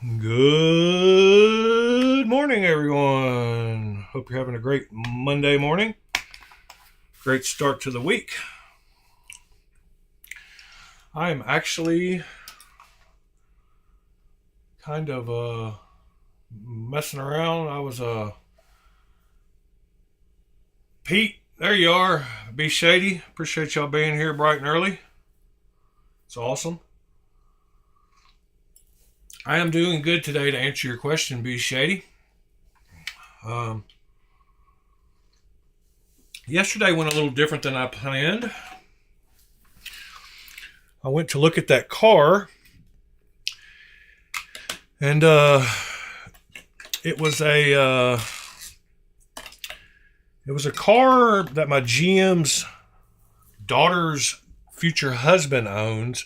Good morning, everyone. Hope you're having a great Monday morning. Great start to the week. I am actually kind of messing around. I was Pete, there you are. Be Shady. Appreciate y'all being here bright and early. It's awesome. I am doing good today to answer your question, Be Shady. Yesterday went a little different than I planned. I went to look at that car, and it was a car that my GM's daughter's future husband owns.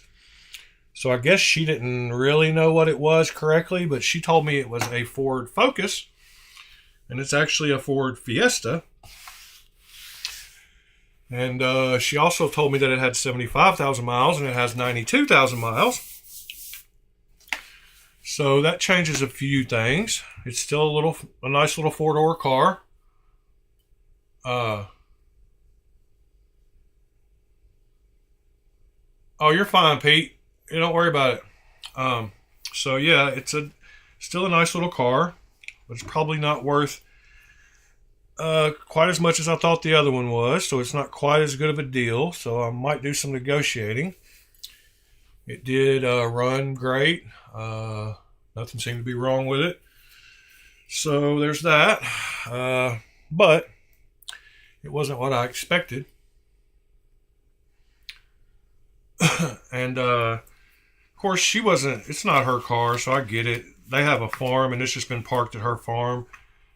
So I guess she didn't really know what it was correctly, but she told me it was a Ford Focus, and it's actually a Ford Fiesta. And she also told me that it had 75,000 miles and it has 92,000 miles. So that changes a few things. It's still a nice little four-door car. Oh, you're fine, Pete. You don't worry about it. So yeah, it's still a nice little car, but it's probably not worth quite as much as I thought the other one was. So it's not quite as good of a deal. So I might do some negotiating. It did run great. Nothing seemed to be wrong with it. So there's that. But it wasn't what I expected. And of course, it's not her car, so I get it. They have a farm, and it's just been parked at her farm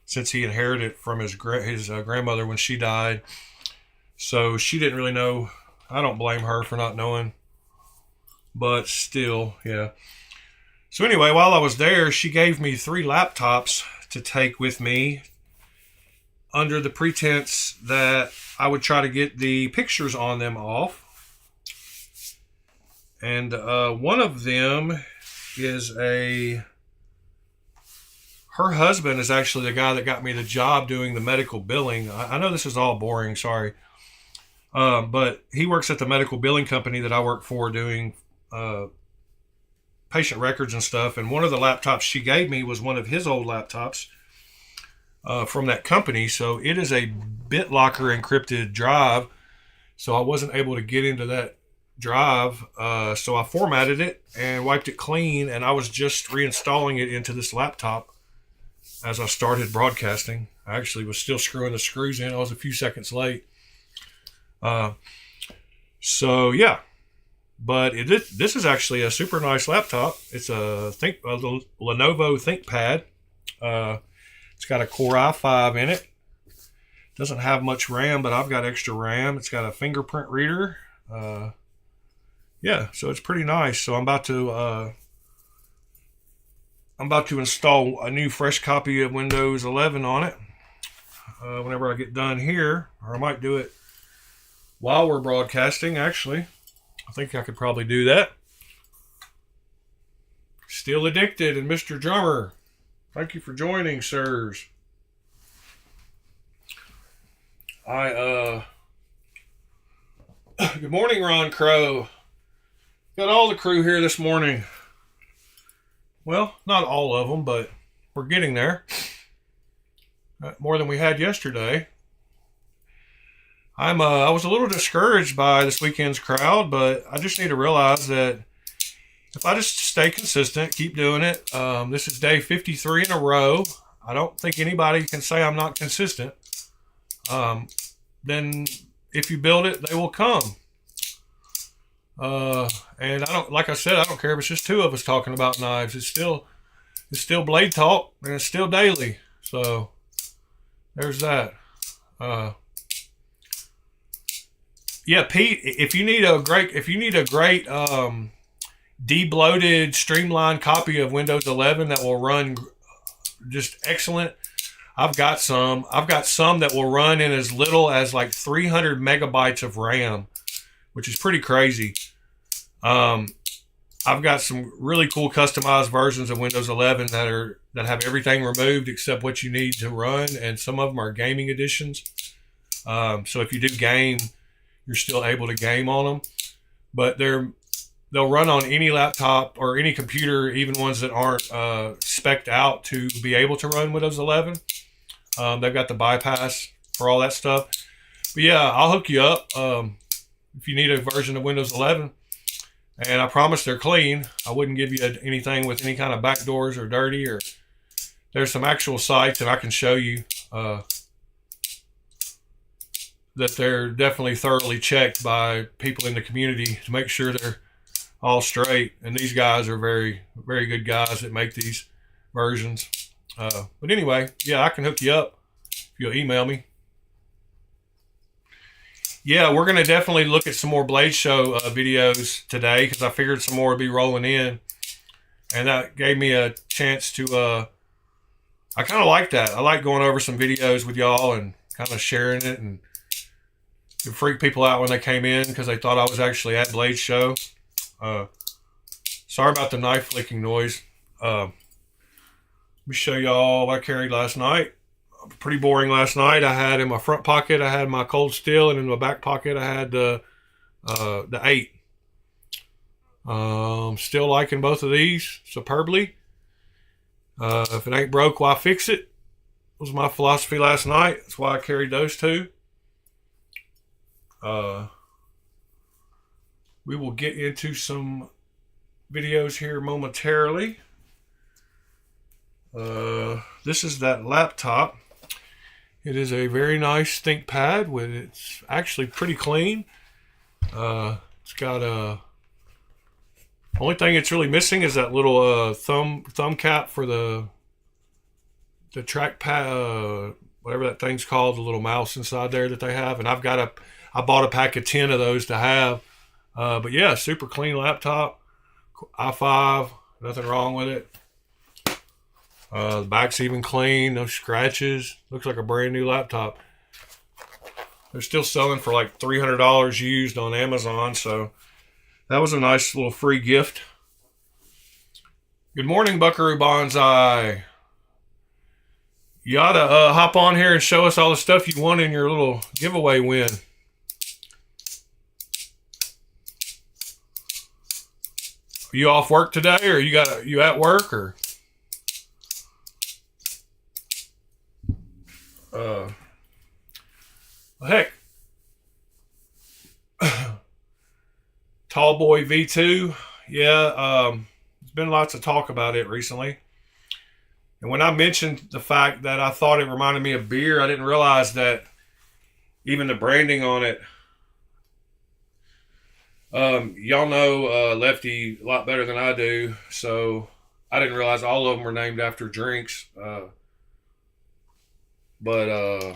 since he inherited it from his grandmother when she died. So she didn't really know. I don't blame her for not knowing. But still, yeah. So anyway, while I was there, she gave me 3 laptops to take with me under the pretense that I would try to get the pictures on them off. And one of them is her husband is actually the guy that got me the job doing the medical billing. I know this is all boring, sorry. But he works at the medical billing company that I work for doing patient records and stuff. And one of the laptops she gave me was one of his old laptops from that company. So it is a BitLocker encrypted drive. So I wasn't able to get into that drive, so I formatted it and wiped it clean, and I was just reinstalling it into this laptop as I started broadcasting. I actually was still screwing the screws in. I was a few seconds late. So yeah, but this is actually a super nice laptop. It's a Lenovo ThinkPad. It's got a Core i5 in it. Doesn't have much RAM, but I've got extra RAM. It's got a fingerprint reader. Yeah, so it's pretty nice. So I'm about to install a new fresh copy of Windows 11 on it whenever I get done here, or I might do it while we're broadcasting. Actually, I think I could probably do that. Still Addicted and Mr. Drummer, thank you for joining, sirs. Good morning, Ron Crow. Got all the crew here this morning. Well, not all of them, but we're getting there. More than we had yesterday. I was a little discouraged by this weekend's crowd, but I just need to realize that if I just stay consistent, keep doing it. This is day 53 in a row. I don't think anybody can say I'm not consistent. Then if you build it, they will come. And like I said, I don't care if it's just 2 of us talking about knives. It's still Blade Talk, and it's still daily. So there's that. Yeah, Pete, if you need a great debloated, streamlined copy of Windows 11 that will run just excellent, I've got some that will run in as little as like 300 megabytes of RAM, which is pretty crazy. I've got some really cool customized versions of Windows 11 that have everything removed except what you need to run, and some of them are gaming editions. So if you do game, you're still able to game on them, but they'll run on any laptop or any computer, even ones that aren't spec'd out to be able to run Windows 11. They've got the bypass for all that stuff. But yeah, I'll hook you up if you need a version of Windows 11. And I promise they're clean. I wouldn't give you anything with any kind of backdoors or dirty. Or there's some actual sites that I can show you that they're definitely thoroughly checked by people in the community to make sure they're all straight. And these guys are very, very good guys that make these versions. But anyway, yeah, I can hook you up if you'll email me. Yeah, we're going to definitely look at some more Blade Show videos today because I figured some more would be rolling in. And that gave me a chance to, I kind of like that. I like going over some videos with y'all and kind of sharing it and to freak people out when they came in because they thought I was actually at Blade Show. Sorry about the knife flicking noise. Let me show y'all what I carried last night. Pretty boring last night. I had in my front pocket, I had my cold steel, and in my back pocket, I had the 8. Still liking both of these superbly. If it ain't broke, why fix it? Was my philosophy last night. That's why I carried those two. We will get into some videos here momentarily. This is that laptop. It is a very nice ThinkPad with it's actually pretty clean. It's got a only thing it's really missing is that little thumb cap for the trackpad, whatever that thing's called, the little mouse inside there that they have. And I bought a pack of 10 of those to have. But yeah, super clean laptop. i5, nothing wrong with it. The back's even clean, no scratches. Looks like a brand new laptop. They're still selling for like $300 used on Amazon, so that was a nice little free gift. Good morning, Buckaroo Bonsai. You ought to hop on here and show us all the stuff you won in your little giveaway win. Are you off work today, or you at work, or? Heck. Tall Boy V2. Yeah, there's been lots of talk about it recently. And when I mentioned the fact that I thought it reminded me of beer, I didn't realize that even the branding on it. Y'all know Lefty a lot better than I do, so I didn't realize all of them were named after drinks. But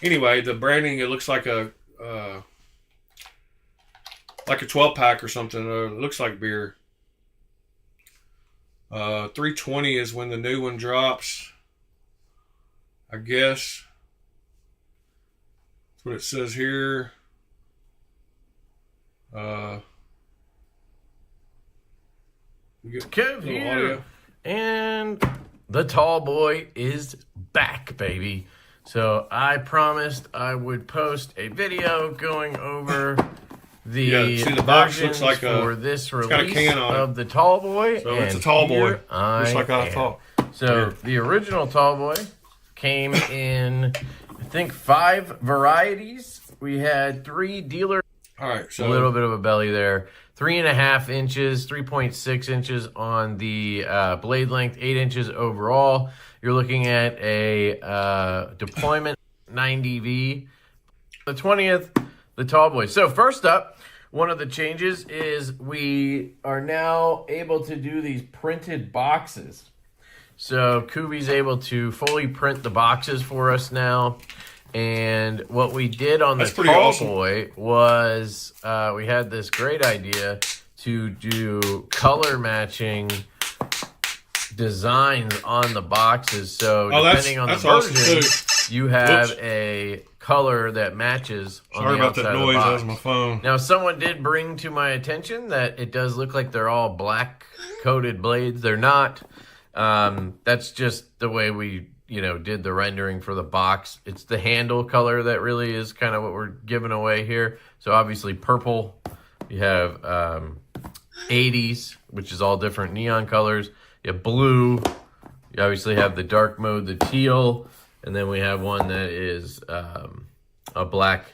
anyway, the branding, it looks like a 12-pack or something. It looks like beer. 320 is when the new one drops, I guess. That's what it says here. We get Kev here, audio. And the Tall Boy is back, baby. So I promised I would post a video going over the box looks like for this release of the Tall Boy. So it's a Tall Boy, just like I thought. So the original Tall Boy came in, I think, 5 varieties. We had 3 dealers. All right, so a little bit of a belly there. 3.5 inches, 3.6 inches on the blade length, 8 inches overall. You're looking at a deployment 90V. The 20th, the Tall Boy. So first up, one of the changes is we are now able to do these printed boxes. So Kubi's able to fully print the boxes for us now. And what we did on the Tall Boy was we had this great idea to do color matching designs on the boxes. So depending on the version, you have Whoops. a color that matches on Sorry the about outside that of the noise. That box. was my phone. Now, someone did bring to my attention that it does look like they're all black coated blades. They're not. That's just the way we, did the rendering for the box. It's the handle color that really is kind of what we're giving away here. So obviously purple. You have 80s, which is all different neon colors. You have blue. You obviously have the dark mode, the teal. And then we have one that is a black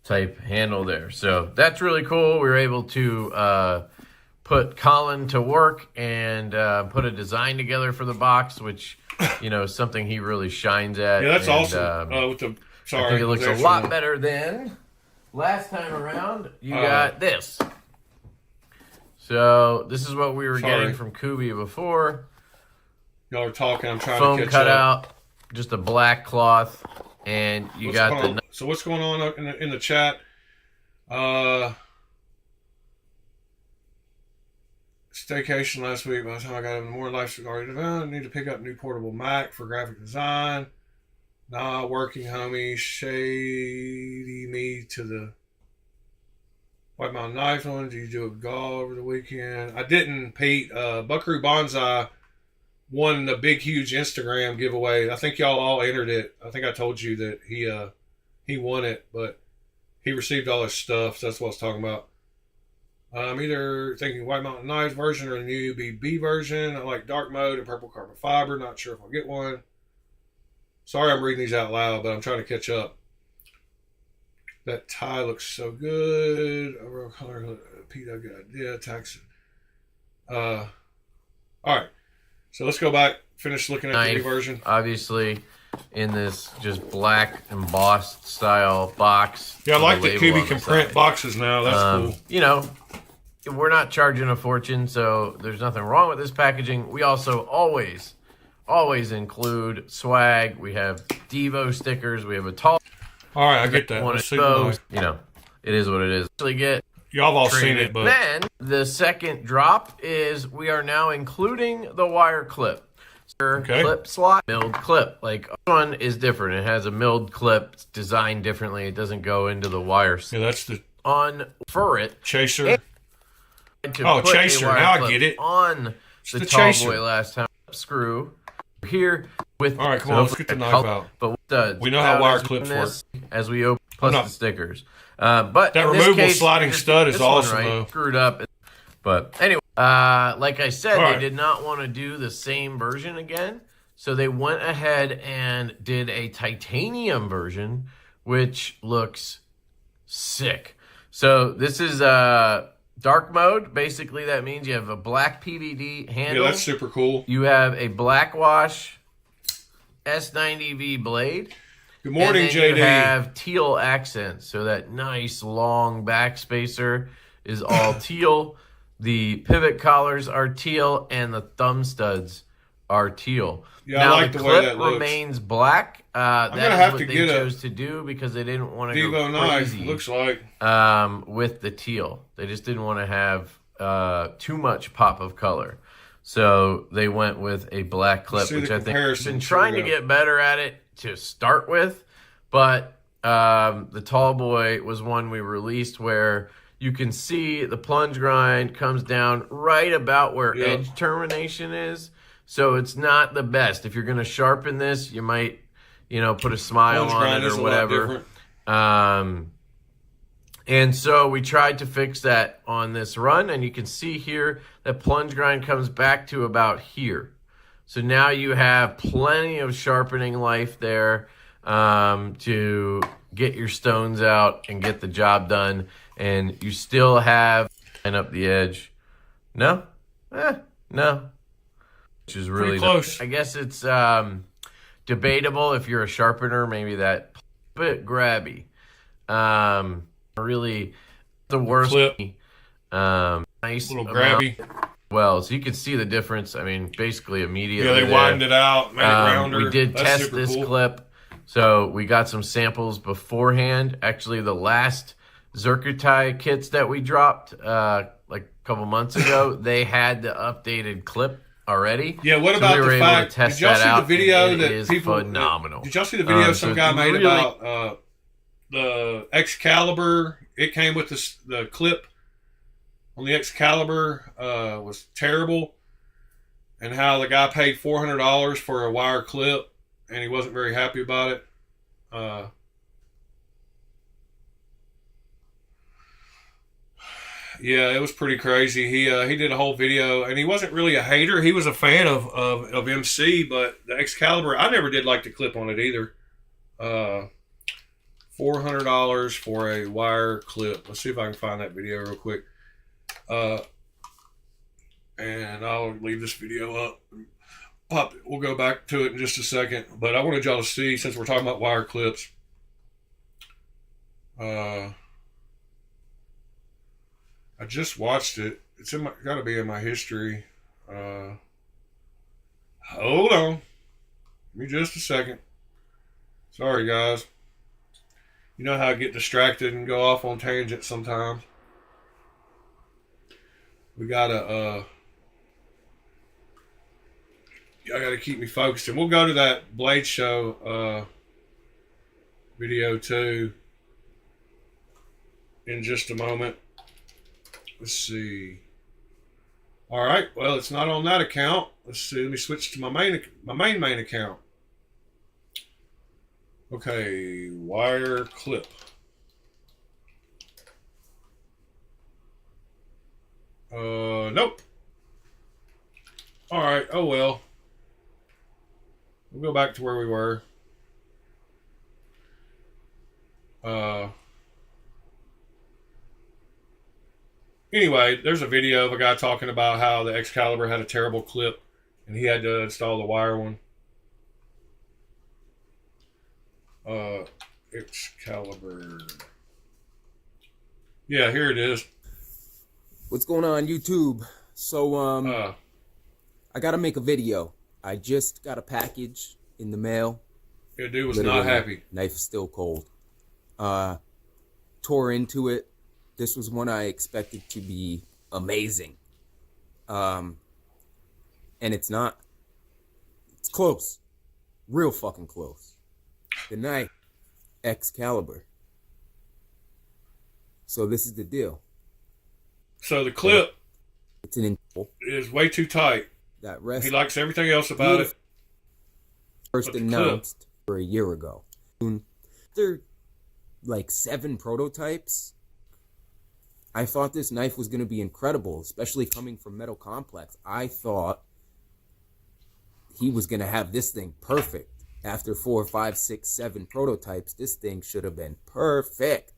type handle there. So that's really cool. We were able to put Colin to work and put a design together for the box, which, is something he really shines at. Yeah, that's and, awesome. I think it looks a lot better than last time around. You got this. So this is what we were getting from Kubi before. Y'all are talking. I'm trying Foam to catch cutout, up. just a black cloth, and you got the. So what's going on in the chat? Staycation last week. By the time I got in the morning, life's already done. Need to pick up new portable Mac for graphic design. Nah, working, homie. Shady me to the White Mountain Knife one. Did you do a golf over the weekend? I didn't, Pete. Buckaroo Bonsai won the big, huge Instagram giveaway. I think y'all all entered it. I think I told you that he won it, but he received all his stuff. So that's what I was talking about. I'm either thinking White Mountain Knives version or the new BB version. I like dark mode and purple carbon fiber. Not sure if I'll get one. Sorry I'm reading these out loud, but I'm trying to catch up. That tie looks so good. Overall color, Pete, I good idea. Tax. All right. So let's go back. Finish looking at the new version. Obviously, in this just black embossed style box. Yeah, I like that Kubi can print boxes now. That's cool. We're not charging a fortune, so there's nothing wrong with this packaging. We also always include swag. We have Divo stickers. We have a tall. All right, I get that. One exposed. It is what it is. Actually, get. Y'all have all seen it, but then the second drop is we are now including the wire clip. Clip slot, milled clip. Like this one is different. It has a milled clip. It's designed differently. It doesn't go into the wire. Yeah, that's the for it. Chaser. Chaser. Now I get it. On the Tall Boy last time. Screw here with. All right, come on. Let's get the knife out. But with we know how wire clips work. As we open, plus the stickers. But that removable sliding stud is awesome, though. Screwed up. But anyway, like I said, they did not want to do the same version again. So they went ahead and did a titanium version, which looks sick. So this is dark mode. Basically, that means you have a black PVD handle. Yeah, that's super cool. You have a black wash S90V blade. Good morning, and then JD. You have teal accents, so that nice long back spacer is all teal. The pivot collars are teal, and the thumb studs are teal. Yeah, now, I like the way that looks. Remains black. I'm that gonna is have what to they get chose to do because they didn't want to go Divo knife. crazy. Looks like With the teal, they just didn't want to have too much pop of color. So they went with a black clip, which I think I've been trying to get better at it to start with. But the Tall Boy was one we released where you can see the plunge grind comes down right about where edge termination is. So it's not the best. If you're going to sharpen this, you might, put a smile on it or whatever. And so we tried to fix that on this run, and you can see here that plunge grind comes back to about here. So now you have plenty of sharpening life there to get your stones out and get the job done. And you still have line up the edge. No? No. Which is really close. I guess it's debatable if you're a sharpener, maybe that bit grabby. Really the worst. Clip. Nice little grabby. Well, so you can see the difference. I mean, basically immediately. Yeah, they widened it out, made it rounder. We did That's test this cool. clip. So we got some samples beforehand. Actually, the last Zircuti kits that we dropped like a couple months ago, they had the updated clip already. Yeah, what So about we were the able fact? to test Did y'all that see out, the video and it that is people? phenomenal. Did y'all see the video some So guy made really, about the Excalibur? It came with the clip on the Excalibur was terrible, and how the guy paid $400 for a wire clip, and he wasn't very happy about it. Yeah, it was pretty crazy. He did a whole video, and he wasn't really a hater. He was a fan of MC, but the Excalibur, I never did like the clip on it either. $400 for a wire clip. Let's see if I can find that video real quick. And I'll leave this video up. Pop it. We'll go back to it in just a second. But I wanted y'all to see, since we're talking about wire clips. I just watched it. It's got to be in my history. Hold on. Give me just a second. Sorry, guys. You know how I get distracted and go off on tangents sometimes. We gotta, I gotta keep me focused. And we'll go to that Blade Show video too in just a moment. Let's see. All right. Well, it's not on that account. Let's see. Let me switch to my main account. Okay, wire clip. Nope. All right. Oh well. We'll go back to where we were. Anyway, there's a video of a guy talking about how the Excalibur had a terrible clip, and he had to install the wire one. Excalibur. Yeah, here it is. What's going on, YouTube? So, I gotta make a video. I just got a package in the mail. Yeah, dude was Literally, not happy. Knife is still cold. Tore into it. This was one I expected to be amazing. And it's not. It's close. Real fucking close. The knife, Excalibur. So this is the deal. So the clip It's an is way too tight. that rest. He likes everything else about it. First But the announced for a year ago. There are like 7 prototypes. I thought this knife was going to be incredible, especially coming from Metal Complex. I thought he was going to have this thing perfect. After 4, 5, 6, 7 prototypes, this thing should have been perfect.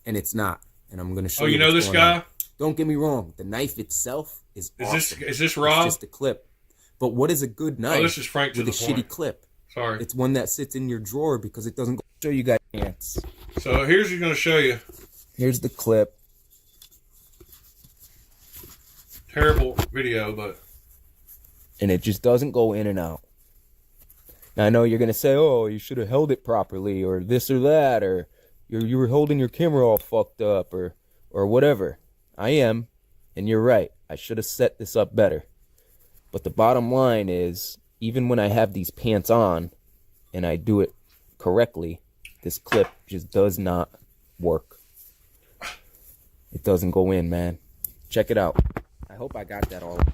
And it's not. And I'm going to show you. Oh, you know this guy? On. Don't get me wrong. The knife itself is awesome. Is this Rob? It's just a clip. But what is a good knife this is Frank to with the a point. shitty clip? Sorry. It's one that sits in your drawer because it doesn't go. Show you guys pants. So here's going to show you. Here's the clip. Terrible video, but And it just doesn't go in and out. Now, I know you're going to say, oh, you should have held it properly, or this or that, or you were holding your camera all fucked up, or whatever. I am, and you're right. I should have set this up better. But the bottom line is, even when I have these pants on, and I do it correctly, this clip just does not work. It doesn't go in, man. Check it out. I hope I got that all on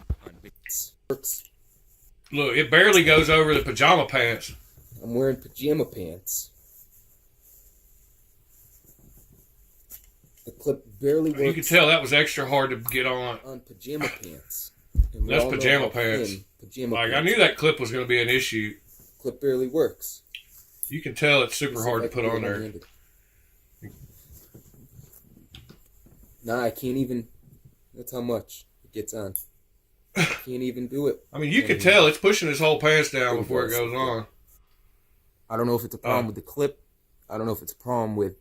works. look, it barely goes over the pajama pants. I'm wearing pajama pants. The clip barely works. You can tell that was extra hard to get on. Pajama pants. And we That's all know pajama how pants. thin Pajama Like, I pants. knew that clip was going to be an issue. Clip barely works. You can tell it's super hard to put on there. Nah, I can't even. That's how much it gets on. I can't even do it. I mean, you can tell it's pushing his whole pants down before it goes on. I don't know if it's a problem with the clip. I don't know if it's a problem with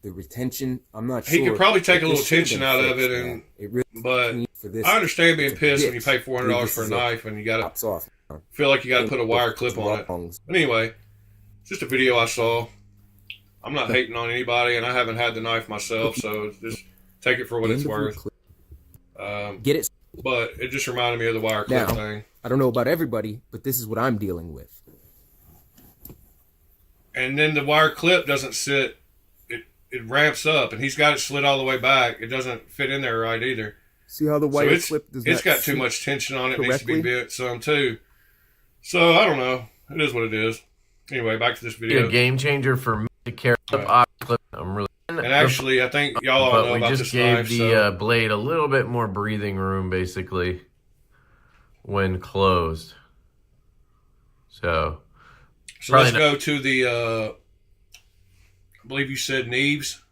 the retention. I'm not sure. He could probably take a But little this should have tension been out of fixed, it, man. It really but for this I understand being pissed when you bitch. pay $400 This for a is knife and you got pops to off. feel like you got to put a wire clip on it. But anyway, it's just a video I saw. I'm not hating on anybody, and I haven't had the knife myself, so just take it for what it's worth. Get it but it just reminded me of the wire clip Now, thing. I don't know about everybody, but this is what I'm dealing with. And then the wire clip doesn't sit. It ramps up, and he's got it slid all the way back. It doesn't fit in there right either. See how the wire So clip does it's not got too sit much tension on it. It needs to be correctly? bent some too. So I don't know. It is what it is. Anyway, back to this video. A game changer for me to carry up ox clip. I'm really. And actually, I think y'all all But know we about just this gave knife. the So, blade a little bit more breathing room, basically, when closed. So let's go to the. I believe you said Knives.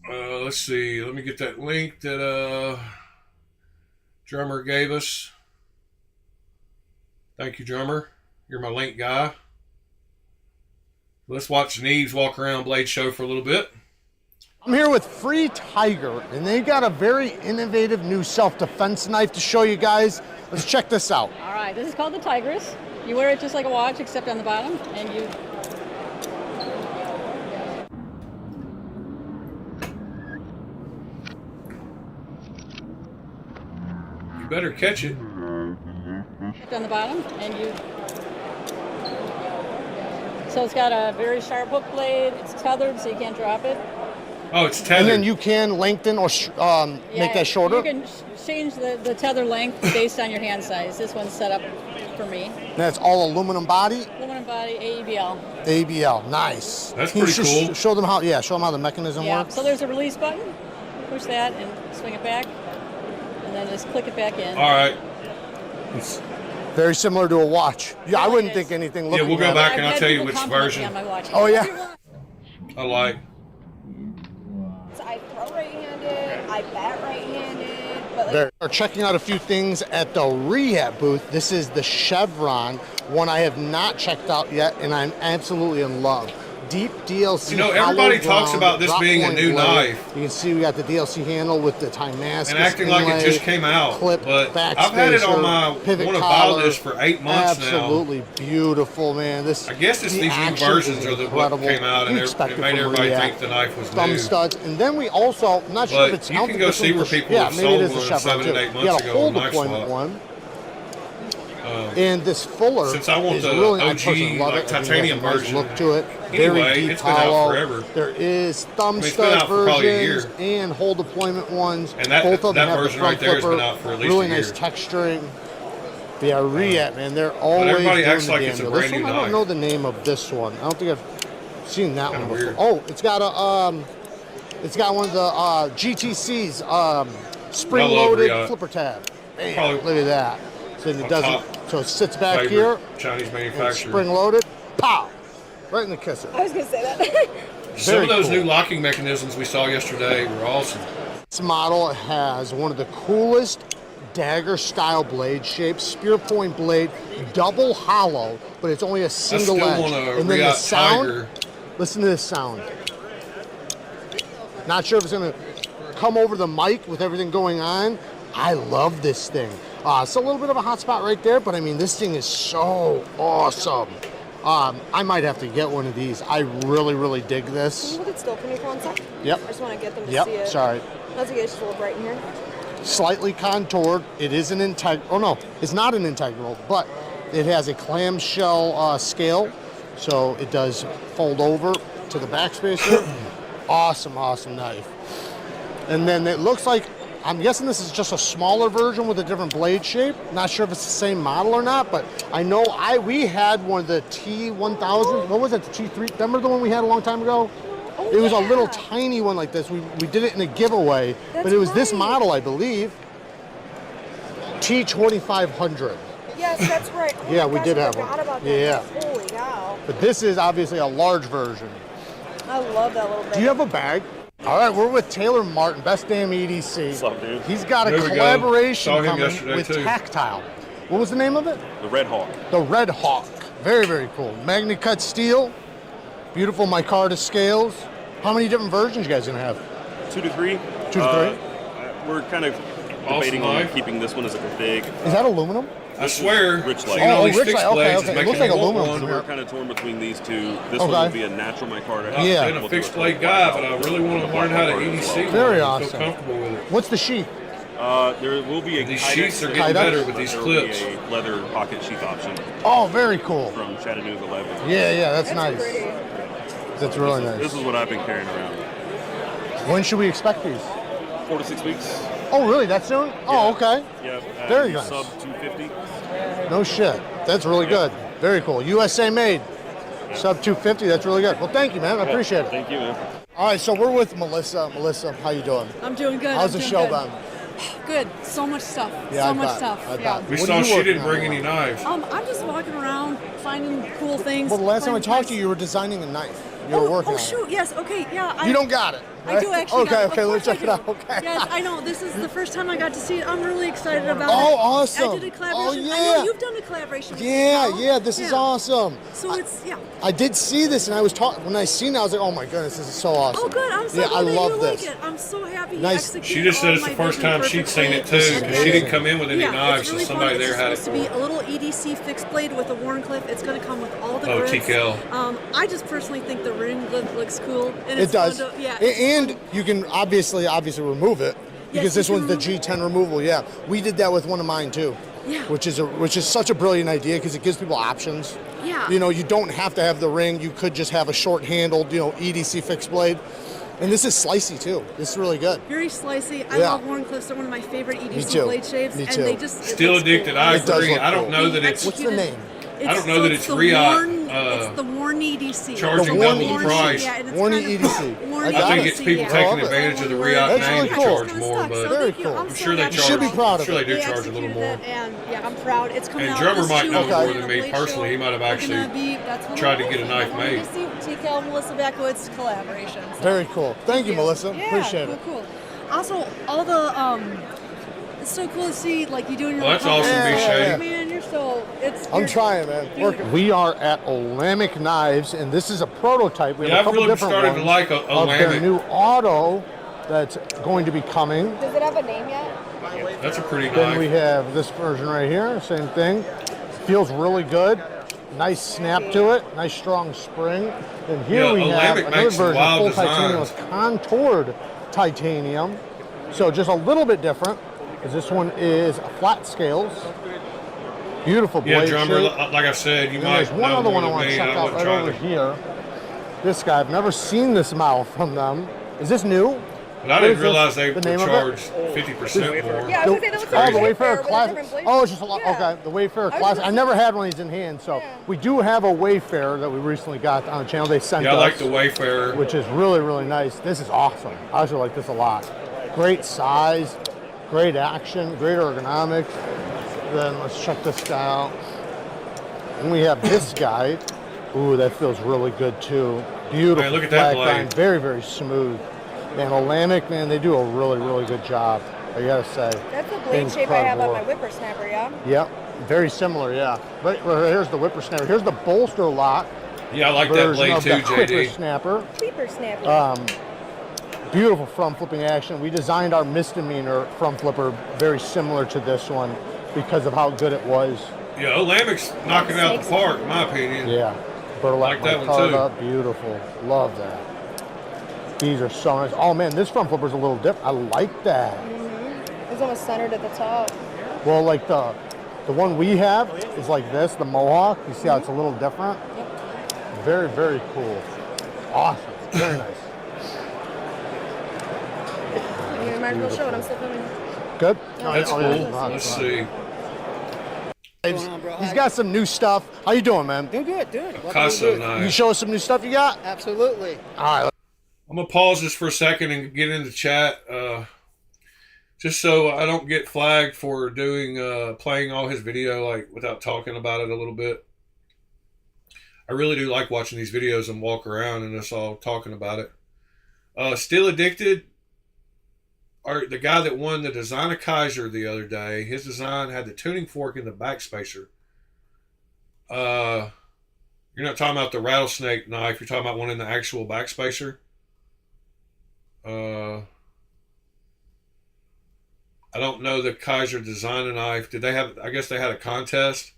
Let's see. Let me get that link that Drummer gave us. Thank you, Drummer. You're my link guy. Let's watch Knives walk around Blade Show for a little bit. I'm here with Free Tiger, and they got a very innovative new self-defense knife to show you guys. Let's check this out. All right, this is called the Tigress. You wear it just like a watch, except on the bottom, and you. You better catch it. On the bottom, and you. So it's got a very sharp hook blade. It's tethered, so you can't drop it. Oh, it's tethered. And then you can lengthen or make that shorter. You can change the tether length based on your hand size. This one's set up for me. And that's all aluminum body. Aluminum body, AEBL. ABL, nice. That's Can you pretty just cool. Show them how the mechanism Yeah. works. So there's a release button. Push that and swing it back, and then just click it back in. All right. Very similar to a watch. Yeah, I Really wouldn't is. think anything. Yeah, Looking we'll go at back it. and I'll I've had tell you people which compliment me version. on my watch. Oh yeah. I like. I throw right-handed, I bat right-handed, but like They're checking out a few things at the rehab booth. This is the Chevron, one I have not checked out yet, and I'm absolutely in love. Deep DLC. You know, everybody hollow talks ground, about this drop being a point new blade. knife. You can see we got the DLC handle with the time mask. And acting like it just came out. Clip, But I've had it on my pivot want to buy collar. list for 8 months now. Absolutely beautiful, man. This I guess it's the these new action versions is are what incredible. came out, and You expect it made from everybody Rehab. think the knife was Thumb new. studs, and then we also, I'm not sure But if it's you I don't can think go this see one's where the- people yeah, have maybe it sold is the one Chevron 7 too. and 8 You months got a ago whole on Knife deployment Swap. one. And this Fuller Since I want is the really, I OG, personally love like, it. I think titanium it has a nice version. look to it. Anyway, Very deep it's been out hollow. forever. There is thumb it's been stud out for probably a versions and whole deployment ones. And that- Both of them that have the version front right there has flipper. been out for at least really a nice year. texturing. But yeah, Rehab, man, they're always everybody doing acts the like damn it's a deal. brand This new one, I don't knife. know the name of this one. I don't think I've seen that Kinda one before. weird. Oh, it's got it's got one of the GTC's spring-loaded Well over, yeah. flipper tab. Bam, Probably look at that. So it on doesn't. top. So it sits back Favorite here. Chinese And manufacturer. spring-loaded. Pow! Right in the kisser. I was gonna say that. Some Very of those cool. new locking mechanisms we saw yesterday were awesome. This model has one of the coolest dagger-style blade shapes, spear point blade, double hollow, but it's only a single still edge. want a And then the Riot sound. Tiger. Listen to this sound. Not sure if it's gonna come over the mic with everything going on. I love this thing. It's a little bit of a hot spot right there, but I mean, this thing is so awesome. I might have to get one of these. I really, really dig Can this. you hold it still for me for 1 sec? Yep. I just want to get them to see Yep. it. Sorry. That's okay, just hold right in here. Slightly contoured. It is an integral. Oh no, it's not an integral, but it has a clamshell scale, so it does fold over to the backspacer. Awesome, awesome knife. And then it looks like, I'm guessing this is just a smaller version with a different blade shape. Not sure if it's the same model or not, but I know we had one of the T1000. What was it? The T3? Remember the one we had a long time ago? Oh, It was a little yeah. tiny one like this. We did it in a giveaway, but That's it was this right. model, I believe. T2500. Yes, that's right. Oh Yeah, my we gosh, did I have forgot one. about that. Yeah. Holy cow. But this is obviously a large version. I love that little bit. Do you have a bag? All right, we're with Taylor Martin, best damn EDC. What's up, dude? He's got a There we go. collaboration Saw him coming yesterday, with too. Tactile. What was the name of it? The Red Hawk. The Red Hawk. Very, very cool. Magna cut steel. Beautiful micarta scales. How many different versions you guys gonna have? 2 to 3. 2 to 3? We're kind of debating on knife. keeping this one as a config. Is that aluminum? I swear. Rich So, light. you know, Oh, these Rich fixed light, okay, blades okay. is It looks making like me want aluminum. So one. we're kind of torn between these two. This Okay. one will be a natural micarta. Yeah. I've been a fixed blade guy, but I really want to learn how to EDC. Very one and awesome. Feel comfortable with it. What's the sheath? There will be a These Kydex sheaths are that- getting Kydex? better with these there will be clips. a leather pocket sheath option Oh, very cool. from Chattanooga Leather. Yeah, that's nice. Pretty. That's really This nice. is what I've been carrying around. When should we expect these? 4 to 6 weeks. Oh, really? That soon? Oh, okay. Yeah. Very nice. Sub 250. No shit. That's really good. Very cool. USA made. Sub 250. That's really good. Well, thank you, man. I appreciate it. Thank you, man. All right, so we're with Melissa. Melissa, how you doing? I'm doing good. How's I'm the doing show good. been? Good. So much stuff. Yeah, so I much bet. stuff. I Yeah. bet. We What saw are you she working didn't on bring right any now? knives. I'm just walking around finding cool things. Well, the last time I finding talked to nice- you, you were designing a knife. You were working oh on shoot, yes, okay, yeah. it. You don't got it. I right? do actually. Okay, got it. okay, Of let's course check I it do. out. Okay. Yes, I know. This is the first time I got to see it. I'm really excited about it. Oh, awesome. I did a collaboration. Oh, I yeah. know you've done a collaboration with me, Yeah, Mel. yeah, this is awesome. So it's, yeah. I did see this, and I was talking when I seen it. I was like, "Oh my goodness, this is so awesome!" Oh, good. I'm so yeah, glad I that love you this. like it. I'm so happy he Nice. executed She just said all it's the my first vision time she'd seen it too, perfectly. because she didn't come in with any Yeah, knives, it's so really somebody fun. there had it It's supposed for to be her. a little EDC fixed blade with a Warncliffe. It's going to come with all the Oh, grips. TKL. I just personally think the ring looks cool. And It it's does. Fun to, yeah. And you can obviously remove it because Yes, this you one's can the remove it. G10 removable. Yeah, we did that with one of mine too. Yeah. Which is such a brilliant idea because it gives people options. Yeah. You know, you don't have to have the ring. You could just have a short-handled, EDC fixed blade. And this is slicey too. This is really good. Very slicey. I Yeah. love Warncliffes. They're one of my favorite EDC too. blade shapes. Me And too. they just it Still looks addicted. cool. I It does agree. look I don't cool. know that it's. What's the name? I don't know that it's the Riot, it's the Warn EDC. charging The double the Warn- price. Yeah, and it's Warn kind of- EDC. Warn I I got think it. it's people yeah. taking love it. advantage of the That's Riot really name to cool. charge Kinda more, stuck, but so Very thank you. cool. I'm I'm so sure they happy. You should be charge. proud I'm of sure they it. do They charge a little executed more. it, and yeah, I'm proud. It's coming And out. Drummer this might June. know We're more doing than a me blade personally. show. He might have We're actually gonna be- that's when tried we're to get a working. knife I wanted made. to see TKL Melissa Backwoods collaboration. So. Very cool. Thank you, Melissa. Yeah, Appreciate cool, it. cool. Also, all the it's so cool to see like you doing your Well, own that's awesome, company. B. Shady. Man, you're so I'm you're- trying, man. Dude. We are at Olamic Knives, and this is a prototype. We have Yeah, a I've couple really different started to ones like of their Olamic. new auto that's going to be coming. Does it have a name yet? That's a pretty Then we knife. have this version right here, same thing. Feels really good. Nice snap to it. Nice strong spring. And here Yeah, we have Olamic another makes some version, wild full titanium designs. with contoured titanium. So just a little bit different, because this one is flat scales. Beautiful blade Yeah, Drummer, shape. like I said, you And might there's one know other more one I than want to me. check I out wasn't right over trying to. here. This guy, I've never seen this mouth from them. Is this new? But I What didn't is this? realize they The would name of it? charge 50% more. Yeah, I was The- gonna say that looks oh, like the a Wayfarer with a Classic. different blade. Oh, it's just a lot. Yeah. Okay, the Wayfarer I was Classic. gonna I never had one of these in hand, so Yeah. we do have a Wayfarer that we recently got on the channel. They sent Yeah, I us, like the Wayfarer. which is really, really nice. This is awesome. I actually like this a lot. Great size, great action, great ergonomics. Then let's check this guy out. And we have this guy. Ooh, that feels really good too. Beautiful. Man, look at that flat blade. grind, very, very smooth. Man, Olamic, man, they do a really, really good job. I gotta say. That's the blade shape I have on Incredible. my whippersnapper, yeah? Yep, very similar, yeah. Right, here's the whippersnapper. Here's the bolster lock Yeah, I like that version blade Oh, of too, the JD. whippersnapper. Whippersnapper. Beautiful front flipping action. We designed our misdemeanor front flipper very similar to this one because of how good it was. Yeah, Olamic's knocking it out the park, in my opinion. Yeah, burlap Like that one, too. micarta, beautiful. Love that. These are so nice. Oh man, this front flipper's a little different. I like that. It's almost centered at the top. Well, like the one we have is like this, the Mohawk. You see how it's a little different? Very, very cool. Awesome. Very nice. You might as well show it. I'm still filming. Good? That's Oh, cool. yeah. Let's see. He's got some new stuff. How you doing, man? Doing good. Picasso You knife. show us some new stuff you got? Absolutely. All right. I'm gonna pause this for a second and get into chat, just so I don't get flagged for doing playing all his video like without talking about it a little bit. I really do like watching these videos and walk around and us all talking about it. Still Addicted, or the guy that won the design of Kizer the other day. His design had the tuning fork in the backspacer. You're not talking about the rattlesnake knife. You're talking about one in the actual backspacer. I I don't know the Kizer design a knife. Did they have? I guess they had a contest.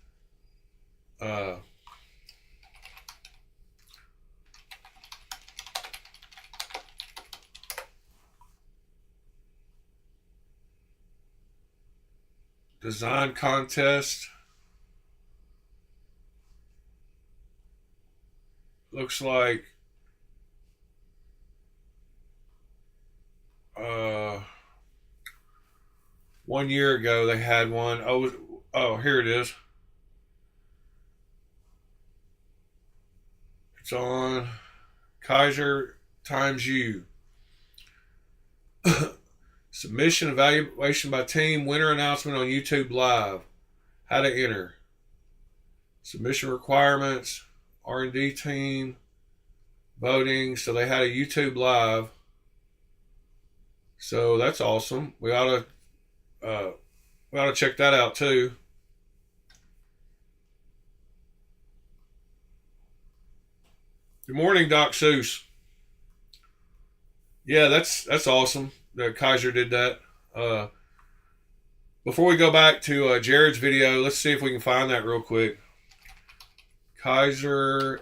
Design contest. Looks like 1 year ago they had one. Oh, here it is. It's on Kizer times U. Submission evaluation by team. Winner announcement on YouTube Live. How to enter. Submission requirements. R&D team. Voting. So they had a YouTube Live. So that's awesome. We ought to check that out too. Good morning, Doc Seuss. Yeah, that's awesome that Kizer did that. Before we go back to Jared's video, let's see if we can find that real quick. Kizer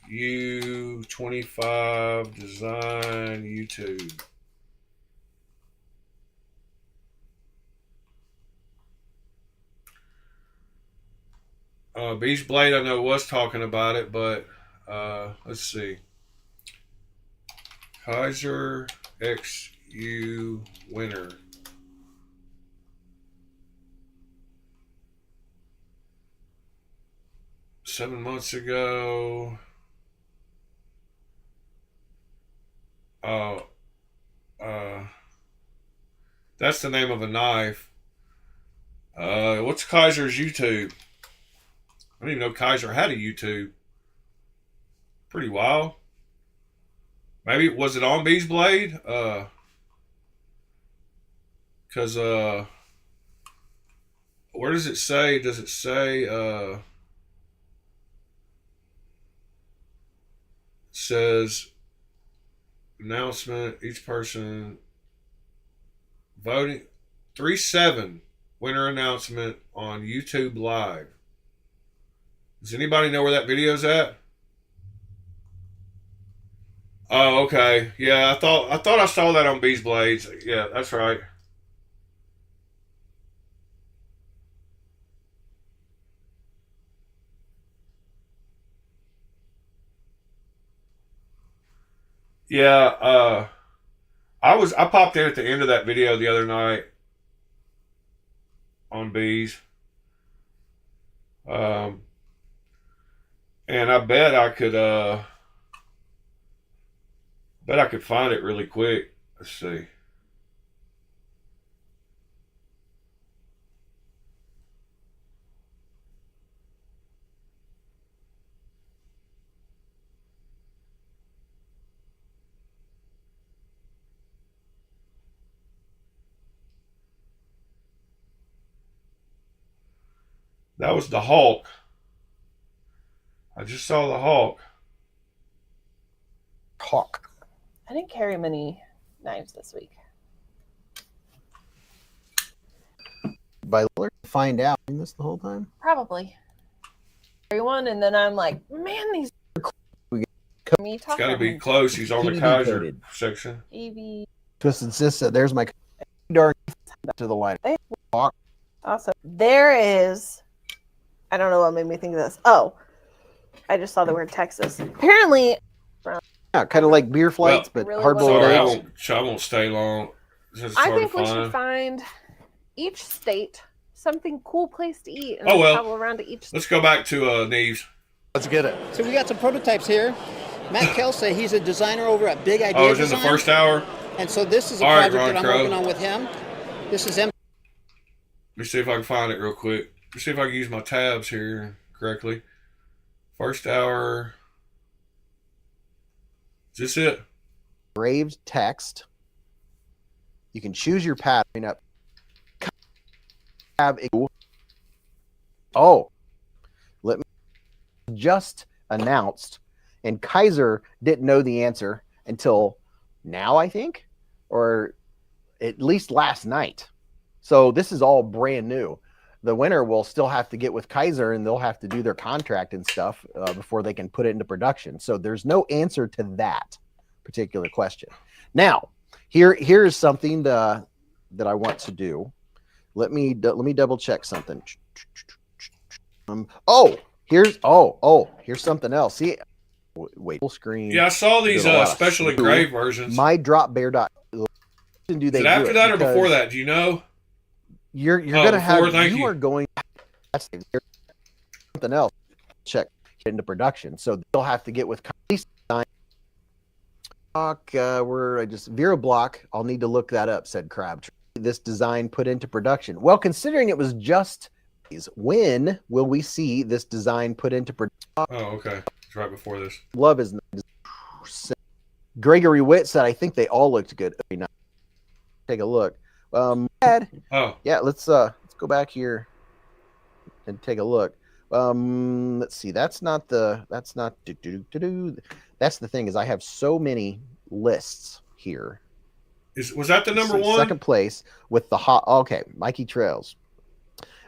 XU25 design YouTube. Beast Blade, I know, was talking about it, but let's see. Kizer XU winner. Seven months ago. That's the name of a knife. What's Kizer's YouTube? I didn't even know Kizer had a YouTube. Pretty wild. Maybe, was it on Beast Blade? Because, where does it say? Does it say, it says, announcement, each person voting, 3/7 winner announcement on YouTube Live. Does anybody know where that video's at? Oh, okay. Yeah, I thought I saw that on Beast Blades. Yeah, that's right. Yeah, I popped in at the end of that video the other night on Bees. And I bet I could find it really quick. Let's see. That was the Hulk. I just saw the Hulk. Hawk. I didn't carry many knives this week. By find out this the whole time. Probably. Everyone, and then I'm like, man, these. Me It's got to be close. He's on the Kizer section. EV. Twisted Sister. There's my darn to the line. Hawk. Awesome. There is. I don't know what made me think of this. Oh, I just saw the word Texas. Apparently. Yeah, kind of like beer flights, but really hard-boiled eggs. I won't stay long. I think we should find each state something cool place to eat and travel around to each. Let's go back to Neves. Let's get it. So we got some prototypes here. Matt Kelsey, he's a designer over at Big Idea. Oh, it's in the first hour. And so this is a project that I'm working on with him. This is him. Let me see if I can find it real quick. Let me see if I can use my tabs here correctly. First hour. Is this it? Engraved text. You can choose your pattern up. Oh, let me just announced, and Kizer didn't know the answer until now, I think, or at least last night. So this is all brand new. The winner will still have to get with Kizer, and they'll have to do their contract and stuff before they can put it into production. So there's no answer to that particular question. Now, here's something that I want to do. Let me double check something. Here's something else. See, wait, full screen. Yeah, I saw these special engraved versions. My drop bear. Do they Is it after that or because before that? Do you know? You're gonna have thank you you. are going that's something else. Check into production. So they'll have to get with Vera Block. I'll need to look that up, said Crabtree. This design put into production. Well, considering it was just when will we see this design put into production? Oh, okay. It's right before this. Love is Gregory Witt said, I think they all looked good. Take a look. Yeah, let's go back here and take a look. Let's see. That's the thing is I have so many lists here. Was that the number one? Second place with the hot. Okay, Mikey Trails.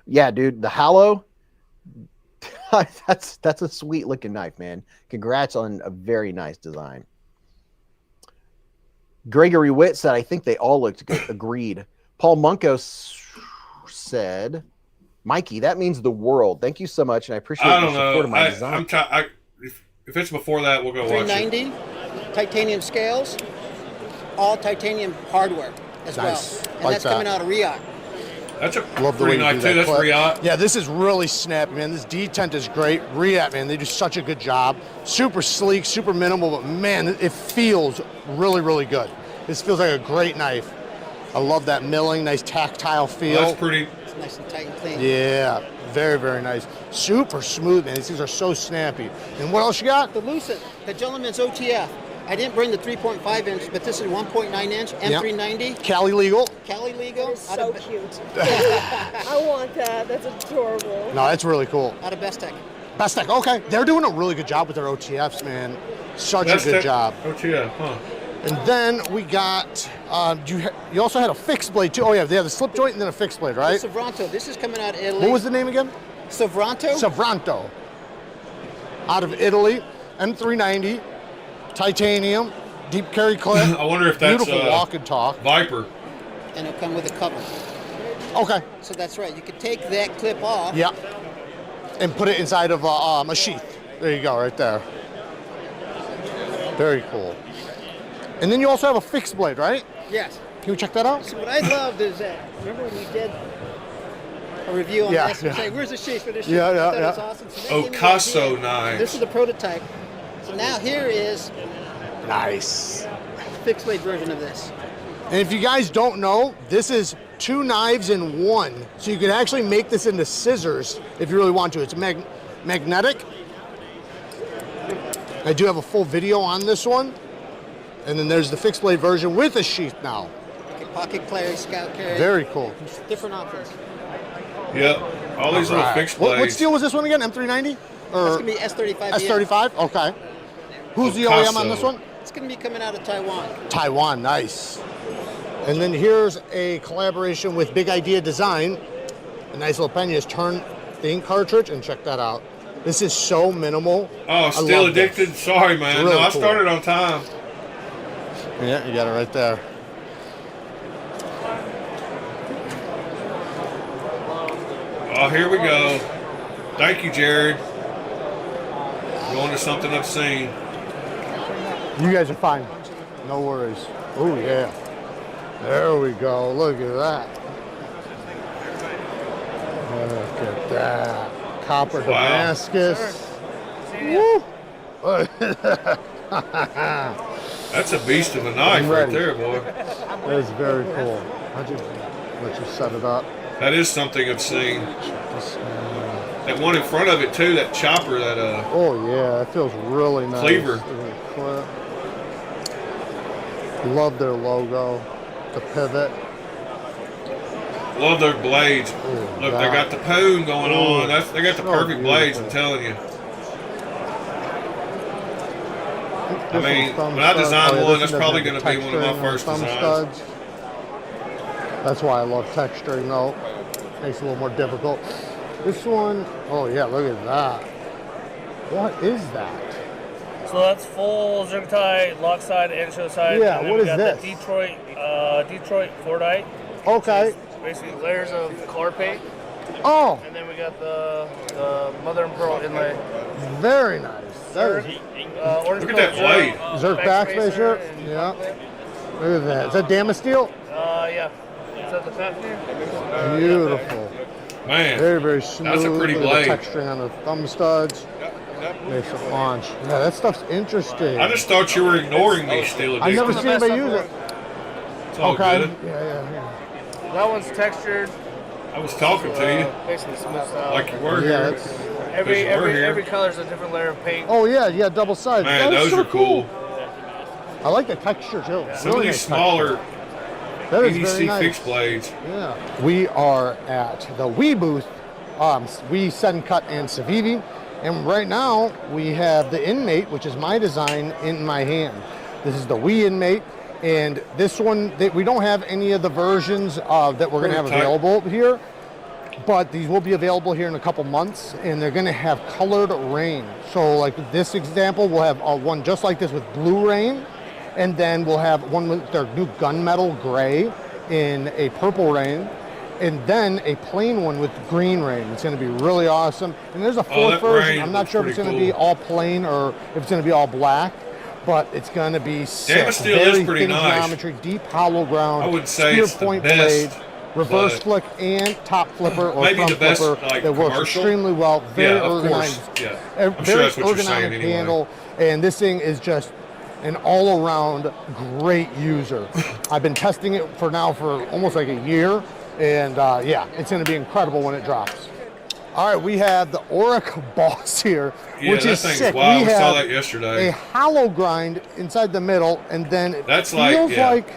Yeah, dude, the Hallow. that's a sweet looking knife, man. Congrats on a very nice design. Gregory Witt said, I think they all looked good. Agreed. Paul Munkos said, Mikey, that means the world. Thank you so much, and I appreciate your support of my design. If it's before that, we'll go watch it. 390, titanium scales, all titanium hardware as well. And that's coming out of Riot. That's a Love the way pretty you nice do too. that That's clip. Riot. Yeah, this is really snappy, man. This detent is great. Riot, man, they do such a good job. Super sleek, super minimal, but man, it feels really, really good. This feels like a great knife. I love that milling, nice tactile feel. Well, that's pretty. It's nice and tight and clean. Yeah, very, very nice. Super smooth, man. These things are so snappy. And what else you got? The Lucent, the gentleman's OTF. I didn't bring the 3.5 inch, but this is 1.9 inch, M390. Cali legal. Cali legal. It's so cute. I want that. That's adorable. No, that's really cool. Out of Bestech. Bestech, okay. They're doing a really good job with their OTFs, man. Such a good job. OTF, huh? And then we got, you also had a fixed blade too. Oh yeah, they have the slip joint and then a fixed blade, right? The Savranto. This is coming out of Italy. What was the name again? Savranto. Savranto. Out of Italy, M390, titanium, deep carry clip. I wonder if that's beautiful walk and talk. Viper. And it'll come with a cover. Okay. So that's right. You can take that clip off. Yeah. And put it inside of a sheath. There you go, right there. Very cool. And then you also have a fixed blade, right? Yes. Can we check that out? So what I loved is that, remember when we did a review on this? We say, where's the sheath for this sheath? Yeah, I thought yeah, it was yeah. awesome. So that gave me the Ocasso idea. knives. This is the prototype. So now here is Nice. fixed blade version of this. And if you guys don't know, this is 2 knives in 1. So you can actually make this into scissors if you really want to. It's magnetic. I do have a full video on this one. And then there's the fixed blade version with a sheath now. Okay, pocket carry, scout carry. Very cool. Different options. Yep. All these little fixed blades. What steel was this one again? M390? That's going to be S35. S35? Okay. Who's the OEM on this one? It's going to be coming out of Taiwan. Taiwan, nice. And then here's a collaboration with Big Idea Design. A nice little pen. You just turn the ink cartridge and check that out. This is so minimal. Oh, Still Addicted? This. Sorry, man. Really No, I cool. started on time. Yeah, you got it right there. Oh, here we go. Thank you, Jared. Going to something obscene. You guys are fine. No worries. Oh, yeah. There we go. Look at that. Look at that. Copper Damascus. Woo! That's a beast of a knife right there, boy. That is very cool. I'll just let you set it up. That is something obscene. That one in front of it too, that chopper, that Oh yeah, it feels really nice. Cleaver. Love their logo, the pivot. Love their blades. Ooh, Look, they got the poon going on. They got the so perfect blades, I'm beautiful. telling you. I mean, when I design one, that's probably going to be one of my first designs. That's why I love texturing though. Makes it a little more difficult. This one, oh yeah, look at that. What is that? So that's full zerg tie, lock side, and show side. Yeah, and then what we is got this? The Detroit Fordite. Okay. Basically layers of color paint. Oh. And then we got the mother and pearl inlay. Very nice. That is, orange Look at that blade. Zerk backspacer. Yeah. Look at that. Is that Damasteel? Yeah. Is that the Fafnir? Beautiful. Man. Very, very smooth. That's a pretty Look at blade. the texturing on the thumb studs. Makes it launch. Yeah, that stuff's interesting. I just thought you were ignoring me still. I've never seen anybody use it. It's all Okay. good. Yeah. That one's textured. I was talking to you. Basically smooth style. Like you were Yeah, here. Every color's a different layer of paint. Oh yeah, double sided. Man, those so are cool. I like the texture too. Some Really of these nice smaller That is very EDC nice. fixed blades. Yeah. We are at the Wii booth. We Send Cut and Civivi. And right now we have the Inmate, which is my design, in my hand. This is the Wii Inmate. And this one, we don't have any of the versions that we're going to have available here. But these will be available here in a couple months. And they're going to have colored rain. So like this example, we'll have one just like this with blue rain. And then we'll have one with their new gunmetal gray in a purple rain. And then a plain one with green rain. It's going to be really awesome. And there's a fourth version. I'm not sure if it's going to be all plain or if it's going to be all black, but it's going to be sick. Damasteel Very is pretty thin nice. geometry, deep hollow ground. I would say spear it's the point best, blade, reverse but flick, and top flipper or maybe front the best, flipper. like, that works commercial. extremely well. Very Yeah, of course. organized. Yeah. A I'm sure very that's what you're saying ergonomic anyway. handle. And this thing is just an all-around great user. I've been testing it for almost like a year. And yeah, it's going to be incredible when it drops. All right, we have the Auric Boss here, Yeah, which that is thing's sick. wild. We saw have that yesterday. a hollow grind inside the middle, and then it That's like- feels yeah. like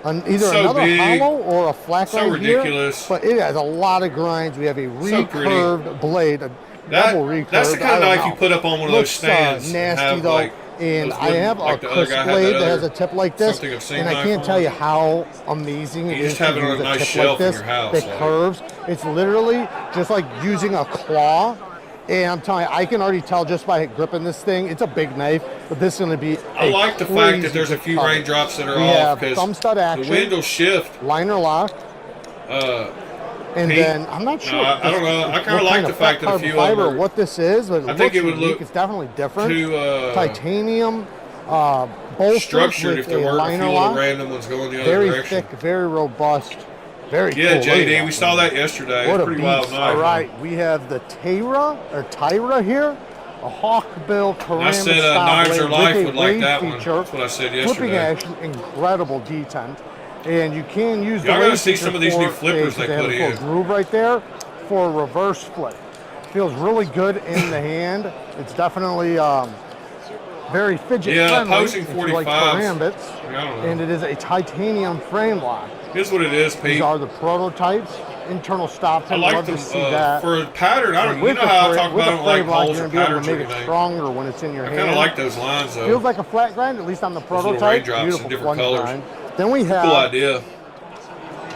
either So another big, hollow or a flat so grind here. ridiculous. But it has a lot of grinds. We have a So pretty. recurved blade, a double recurved. That's the kind I of don't knife you know. put up on one of those Looks, stands. and nasty have, though. like, And those I wooden- have like a the other crisp guy had blade that that has other- a tip like this, something of same and I knife can't on tell it. you how amazing it You is just have to it on use a nice tip shelf like in this. your house, It like- curves. It's literally just like using a claw. And I'm telling you, I can already tell just by gripping this thing, it's a big knife, but this is going to be I like the fact that there's a few cut. raindrops that are We off have because thumb stud action, the wind will shift. liner lock, and Pete? then I'm not sure. No, I don't know. I kinda like the fact that a few of them fiber, are- what this is, but I think it would unique. look It's definitely different. too, Titanium bolsters structured with if there a weren't a liner few lock. little random ones going the other Very direction. thick, very robust, very Yeah, cool. Look at JD, that we saw thing. that yesterday. What It's a pretty beast. wild knife. All right, we have the Tyra here, a hawkbill And I ceramic said style Knives blade Are Life with a would like blade that one. feature. That's what I said Flipping yesterday. action, incredible detent, and you can use the Y'all gotta blade see feature some of these new for flippers a- they have put a little in. groove right there for a reverse flip. Feels really good in the hand. It's definitely very fidget Yeah, friendly. opposing if you like 45s. karambits, I don't know. and it is a titanium frame lock. Here's what it is, These Pete. are the prototypes. Internal stops. I I'd like love them to see that. for a pattern. I don't. You With know the how I frame- talk with about I the don't like frame lock, holes you're or gonna be able patterns to or make it anything. stronger when it's in your I hand. kind of like those lines though. Feels like a flat grind, at least on the Those little prototype. raindrops in Beautiful different flat colors. grind. Then we have Cool idea.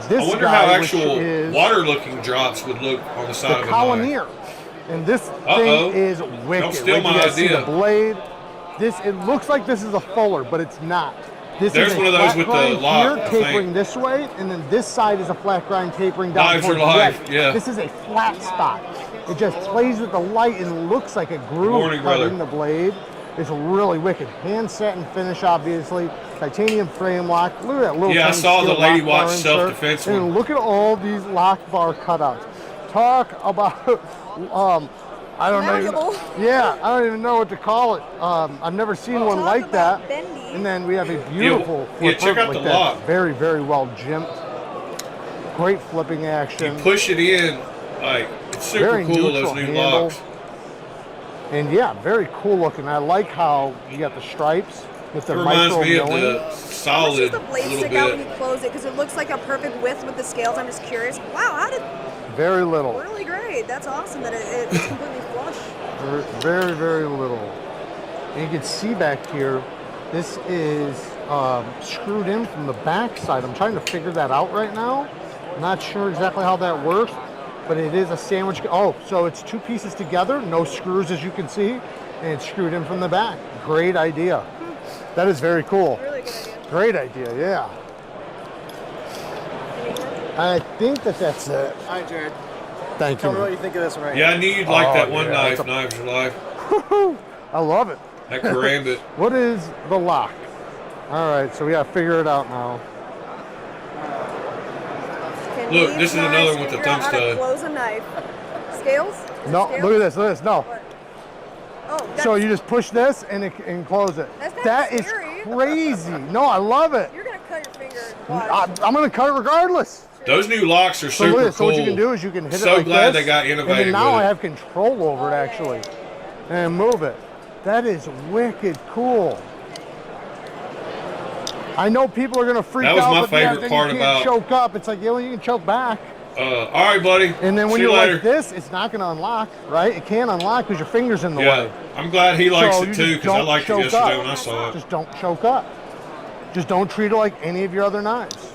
this I wonder guy, how which actual is water-looking drops would look on the side the of a knife. Colonier. And this Uh-oh. thing is wicked. Don't steal Wait till my you guys see idea. the blade. It looks like this is a fuller, but it's not. This There's is a one of those flat with the grind lock, here, I tapering think. this way, and then this side is a flat grind tapering down. Knives towards Are the Life, edge. yeah. This is a flat spot. It just plays with the light and looks like a groove Morning, brother. cutting the blade. It's really wicked. Hand satin finish, obviously. Titanium frame lock. Look at that little Yeah, I tiny saw the steel Lady lock bar Watch insert. self-defense And one. look at all these lock bar cutouts. Talk about I don't know. Malleable. Yeah, I don't even know what to call it. I've never seen one Talk like that. about bendy. And then we have a beautiful Yeah, flipper check out like the that. lock. Very, very well jimped. Great flipping action. You push it in, like it's super Very cool. Those neutral new handle. locks. And yeah, very cool looking. I like how you got the stripes with the It reminds micro me of milling. the How much solid does the a blade little stick out when bit. you close it? Because it looks like a perfect width with the scales. I'm just curious. Wow, how did... Very little. Really great. That's awesome that it's completely flush. Very, very little. And you can see back here, this is screwed in from the back side. I'm trying to figure that out right now. Not sure exactly how that works, but it is a sandwich. Oh, so it's 2 pieces together, no screws as you can see, and it's screwed in from the back. Great idea. That is very cool. Really good idea. Great idea, yeah. I think that's it. All right, Jared. Thank Tell you. me what you think of this one right Yeah, I knew you'd like that one yeah, knife. Knives are life. I love it. That karambit. What is the lock? All right, so we got to figure it out now. Can Look, these this is guys another one with the figure out thumb how to stud. Close a knife. Scales? Is it No, scales? look at this. Look at this. No. What? Oh, that's, So you just push this and close it. That's kinda That is scary. crazy. No, I love it. You're gonna cut your finger. Watch. I'm going to cut it regardless. Those new locks are So, look super at this. So cool. what you can do is you can hit it So like glad this, they got and innovative then now with I it. have control over it actually, and move it. That is wicked cool. I know people are gonna freak That was out, my but yeah, favorite then part you can't about- choke up. It's like, yeah, well, you can choke back, All right, buddy. and then when See you're you later. like this, it's not gonna unlock, right? It can't unlock because your finger's in the Yeah, way. I'm glad he likes So it you too, just because I don't liked it choke yesterday up. when I saw it. Just don't choke up. Just don't treat it like any of your other knives.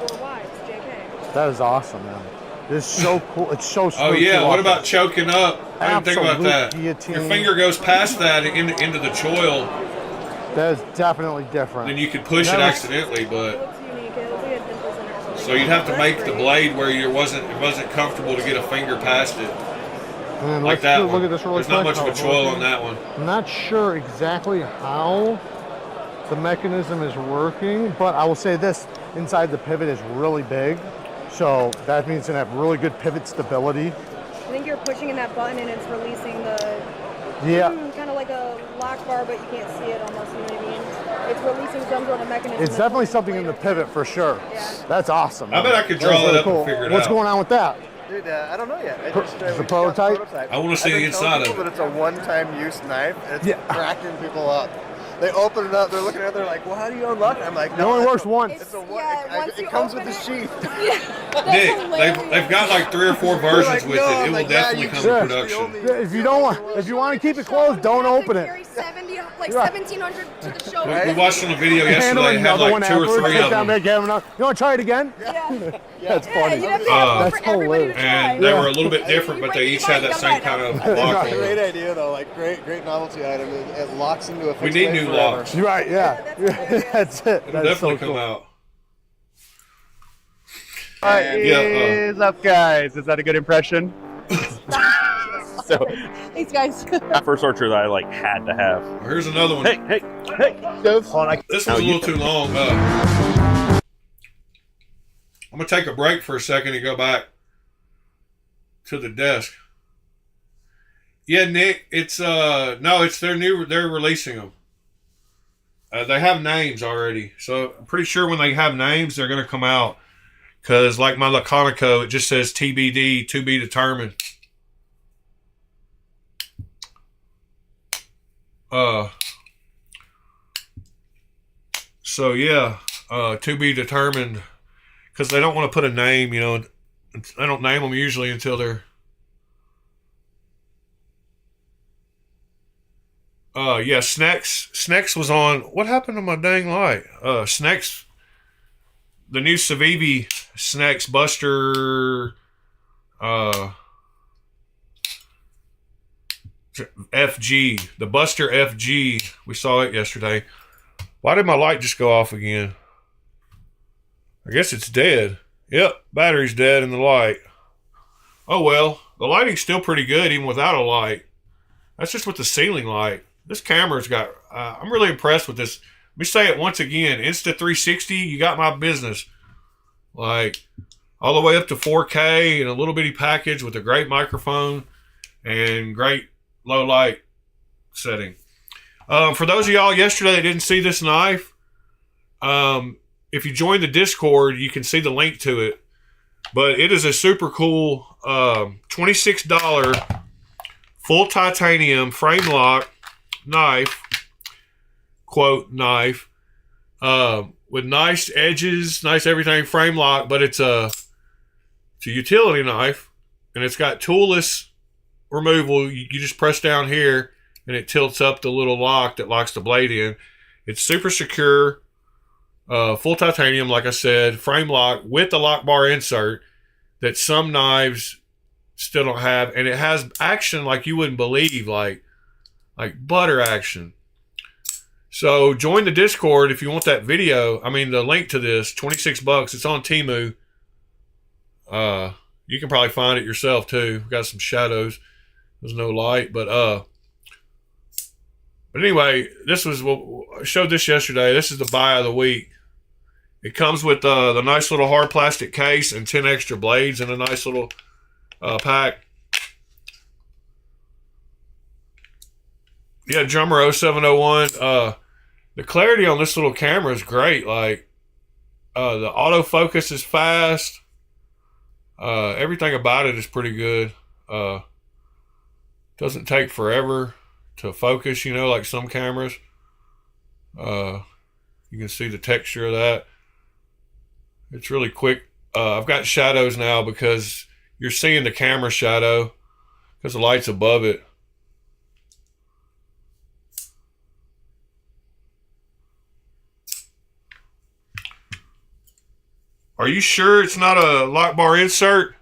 Or why? It's JK. That is awesome, man. This is so cool. It's so smooth. Oh yeah, to what walk about with. choking up? I didn't think about Absolute that. guillotine. Your finger goes past that into the choil, That is definitely different. then you could push it That was- accidentally, It but looks unique. It looks like a dimples in it or something. so you'd have to That's make the great. blade where it wasn't comfortable to get a finger past it. And then Like let's that look one. at this really There's not quick. much of a How it choil works. on that one. I'm not sure exactly how the mechanism is working, but I will say this, inside the pivot is really big. So that means it's gonna have really good pivot stability. I think you're pushing in that button and it's releasing the. Yeah, Kind of like a lock bar, but you can't see it almost. You know what I mean? It's releasing some sort of mechanism. it's that's definitely holding something in the blade pivot for sure. Yeah. That's awesome. I bet man. I could That is draw it really up and figure it What's out. going on with that? Dude, I don't know yet. I Pro- just, is we the just got prototype? I wanna see I've the been telling inside of people it. that it's a one-time use knife. It's Yeah. cracking people up. They open it up, they're looking at it, they're like, well, how do you unlock it? I'm like, It no, only it's works a- once. It's a one. Yeah, once it you comes with open the it- sheath. Nick, they've got like 3 or 4 versions like, with no, it. I'm It will like, yeah, definitely you come just- in the production. only- If you want to keep it closed, don't You have to open it. carry 70, like Right. 1,700 to the show. We watched on a video Handle yesterday. It had another one like 2 or afterwards. 3 Sit of down, them. make another. You want to try it again? Yeah. That's funny. You have to have one That's for everybody to hilarious. try. And they were a little bit different, but they each had that same kind of lock on Great them. idea though, like great novelty item. It locks into a fixed We need blade new forever. locks. You're right. Yeah. That's it. It'll That's so definitely cool. come out. What Yeah, is up, guys? Is that a good impression? So, Thanks, guys. that first archer that I like had to have. Here's another one. Hey! Hold on, This one's a little too long. I'm gonna take a break for a second and go back to the desk. Yeah, Nick, it's no, it's they're releasing them. They have names already, so I'm pretty sure when they have names, they're gonna come out. Cause like my Laconico, it just says TBD, to be determined. So yeah, to be determined, because they don't want to put a name, you know. They don't name them usually until they're. Yeah, Snex was on. What happened to my dang light? Snex, the new Civivi Snex Buster, FG, the Buster FG. We saw it yesterday. Why did my light just go off again? I guess it's dead. Yep, battery's dead in the light. Oh well, the lighting's still pretty good even without a light. That's just with the ceiling light. This camera's got, I'm really impressed with this. Let me say it once again. Insta360, you got my business. Like, all the way up to 4K and a little bitty package with a great microphone and great low light setting. For those of y'all yesterday that didn't see this knife, if you join the Discord, you can see the link to it. But it is a super cool $26 full titanium frame lock knife, quote knife, with nice edges, nice everything, frame lock, but it's a utility knife, and it's got toolless removal. You just press down here and it tilts up the little lock that locks the blade in. It's super secure, full titanium, like I said, frame lock with the lock bar insert that some knives still don't have, and it has action like you wouldn't believe, like butter action. So join the Discord if you want that video. I mean, the link to this, $26. It's on Temu. You can probably find it yourself too. Got some shadows. There's no light, but anyway, this was I showed this yesterday. This is the buy of the week. It comes with the nice little hard plastic case and 10 extra blades in a nice little pack. Yeah, Drummer 0701. The clarity on this little camera is great. Like, the autofocus is fast. Everything about it is pretty good. Doesn't take forever to focus, you know, like some cameras. You can see the texture of that. It's really quick. I've got shadows now because you're seeing the camera shadow because the light's above it. Are you sure it's not a lock bar insert?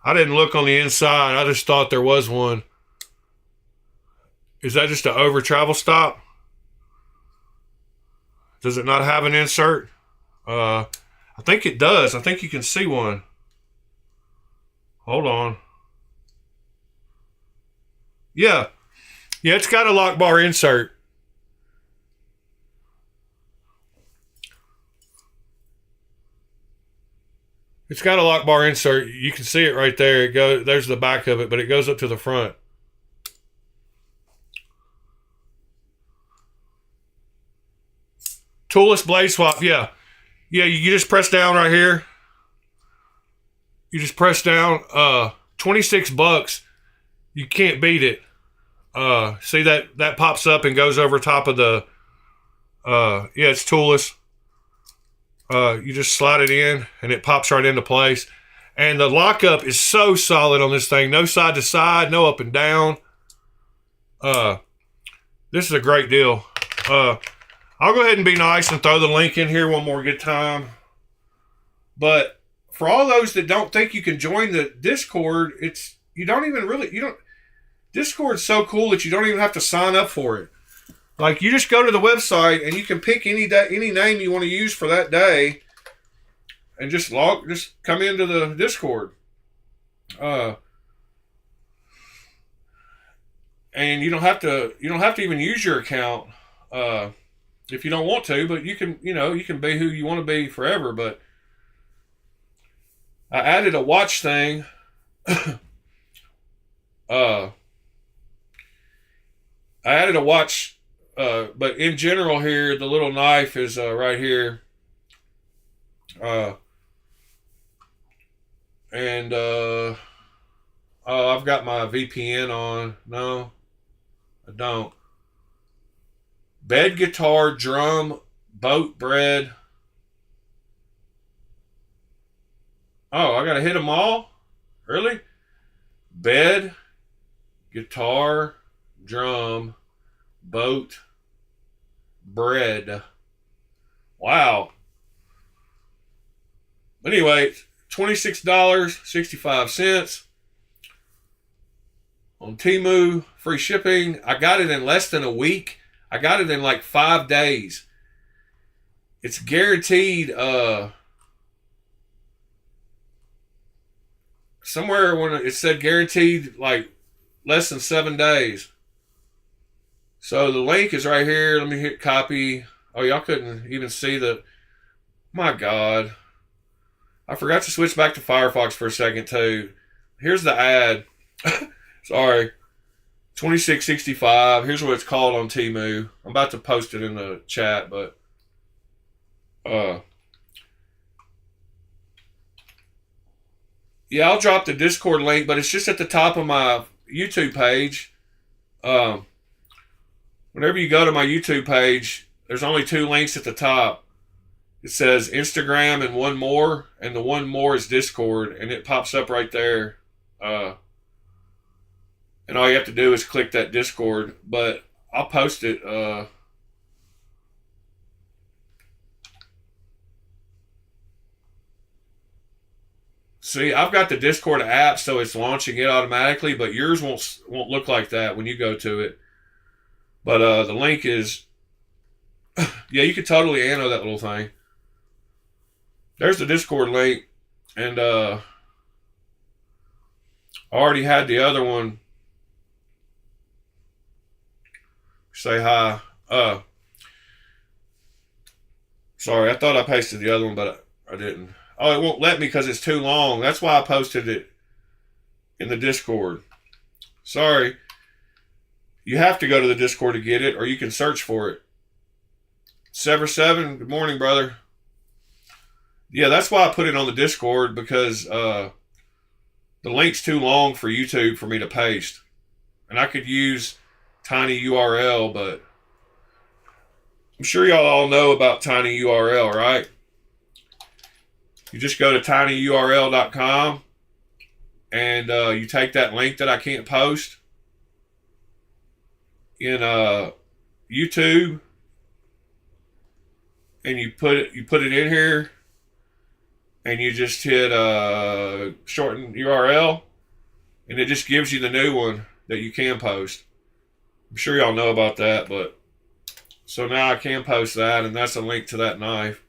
I didn't look on the inside. I just thought there was one. Is that just an over travel stop? Does it not have an insert? I think it does. I think you can see one. Hold on. Yeah. Yeah, it's got a lock bar insert. It's got a lock bar insert. You can see it right there. There's the back of it, but it goes up to the front. Toolless blade swap, yeah. Yeah, you just press down right here. You just press down. $26. You can't beat it. See that pops up and goes over top of the yeah, it's toolless. You just slide it in and it pops right into place. And the lockup is so solid on this thing. No side to side, no up and down. This is a great deal. I'll go ahead and be nice and throw the link in here one more good time. But for all those that don't think you can join the Discord, Discord's so cool that you don't even have to sign up for it. Like, you just go to the website and you can pick any name you want to use for that day, and just come into the Discord. And you don't have to even use your account if you don't want to, but you can be who you want to be forever. But I added a watch thing. I added a watch. But in general here, the little knife is right here. And I've got my VPN on. No, I don't. Bed, guitar, drum, boat, bread. Oh, I gotta hit them all? Really? Bed, guitar, drum, boat, bread. Wow. Anyway, $26.65 on Temu, free shipping. I got it in less than a week. I got it in like 5 days. It's guaranteed somewhere when it said guaranteed like less than 7 days. So the link is right here. Let me hit copy. Oh, y'all couldn't even see my God. I forgot to switch back to Firefox for a second too. Here's the ad. Sorry. $26.65. Here's what it's called on Temu. I'm about to post it in the chat, but yeah, I'll drop the Discord link, but it's just at the top of my YouTube page. Whenever you go to my YouTube page, there's only 2 links at the top. It says Instagram and one more, and the one more is Discord, and it pops up right there. And all you have to do is click that Discord, but I'll post it See, I've got the Discord app, so it's launching it automatically, but yours won't look like that when you go to it. But the link is, yeah, you could totally anno that little thing. There's the Discord link, and I already had the other one. Say hi. Sorry, I thought I pasted the other one, but I didn't. Oh, it won't let me because it's too long. That's why I posted it in the Discord. Sorry. You have to go to the Discord to get it, or you can search for it. Sever7, good morning, brother. Yeah, that's why I put it on the Discord, because the link's too long for YouTube for me to paste. And I could use tiny URL, but I'm sure y'all all know about tiny URL, right? You just go to tinyurl.com and you take that link that I can't post in YouTube, and you put it in here, and you just hit shorten URL, and it just gives you the new one that you can post. I'm sure y'all know about that, but so now I can post that, and that's a link to that knife.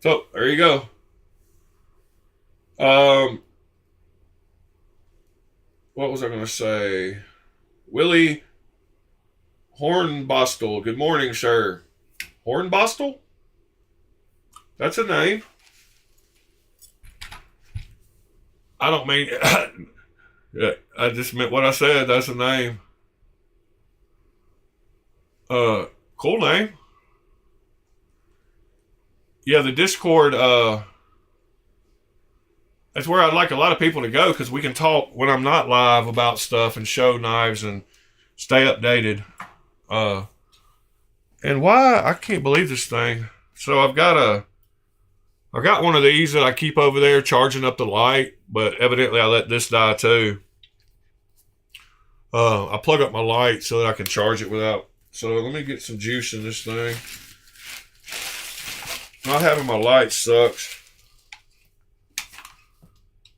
So there you go. What was I going to say? Willie Hornbostel. Good morning, sir. Hornbostel? That's a name. I don't mean... yeah, I just meant what I said. That's a name. Cool name. Yeah, the Discord, that's where I'd like a lot of people to go, because we can talk when I'm not live about stuff and show knives and stay updated. And why? I can't believe this thing. So I've got one of these that I keep over there charging up the light, but evidently I let this die too. I plug up my light so that I can charge it without. So let me get some juice in this thing. Not having my light sucks.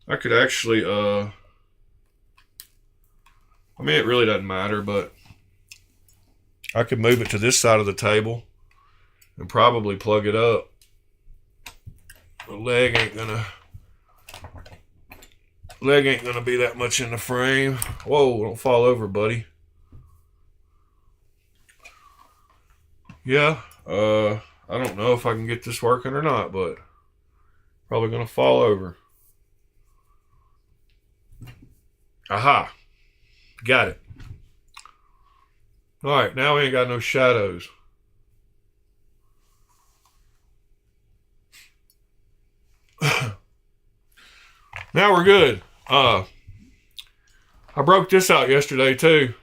I could actually, I mean, it really doesn't matter, but I could move it to this side of the table and probably plug it up. The leg ain't gonna be that much in the frame. Whoa, don't fall over, buddy. Yeah, I don't know if I can get this working or not, but probably gonna fall over. Aha. Got it. Alright, now we ain't got no shadows. Now we're good. I broke this out yesterday too.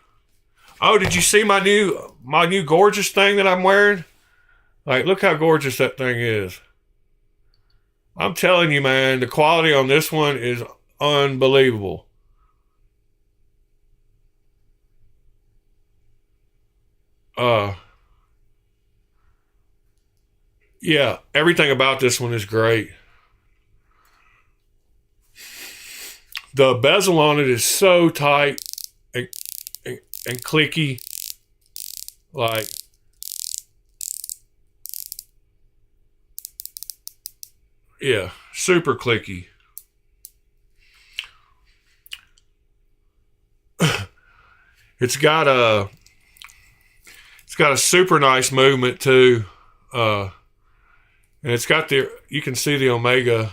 Oh, did you see my new gorgeous thing that I'm wearing? Like, look how gorgeous that thing is. I'm telling you, man, the quality on this one is unbelievable. Yeah, everything about this one is great. The bezel on it is so tight and clicky. Like, yeah, super clicky. It's got a super nice movement too. And it's got you can see the Omega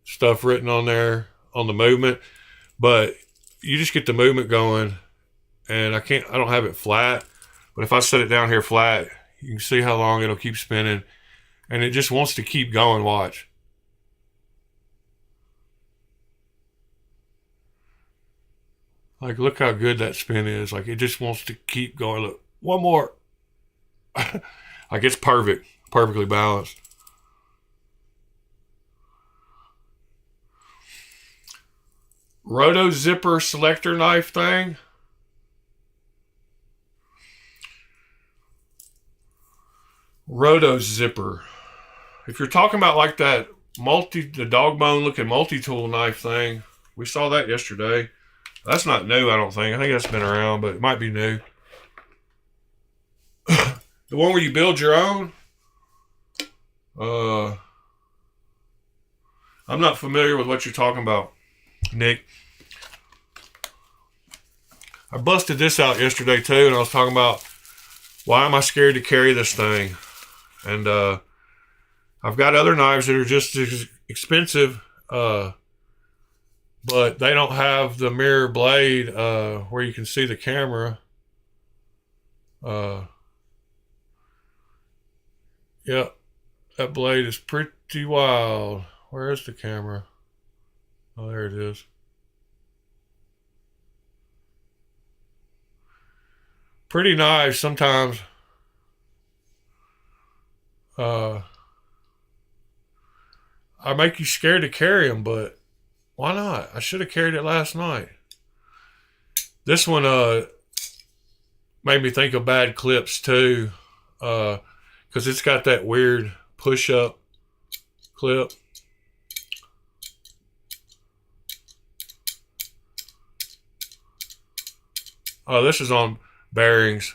stuff written on there on the movement, but you just get the movement going, and I don't have it flat, but if I set it down here flat, you can see how long it'll keep spinning, and it just wants to keep going. Watch. Like, look how good that spin is. Like, it just wants to keep going. Look, one more. Like, it's perfect. Perfectly balanced. Roto zipper selector knife thing. Roto Zipper. If you're talking about like that the dog bone looking multi-tool knife thing, we saw that yesterday. That's not new, I don't think. I think that's been around, but it might be new. The one where you build your own? I'm not familiar with what you're talking about, Nick. I busted this out yesterday too, and I was talking about why am I scared to carry this thing? And I've got other knives that are just as expensive, but they don't have the mirror blade where you can see the camera. Yeah, that blade is pretty wild. Where is the camera? Oh, there it is. Pretty knives sometimes. I make you scared to carry them, but why not? I should have carried it last night. This one made me think of bad clips too, because it's got that weird push-up clip. Oh, this is on bearings.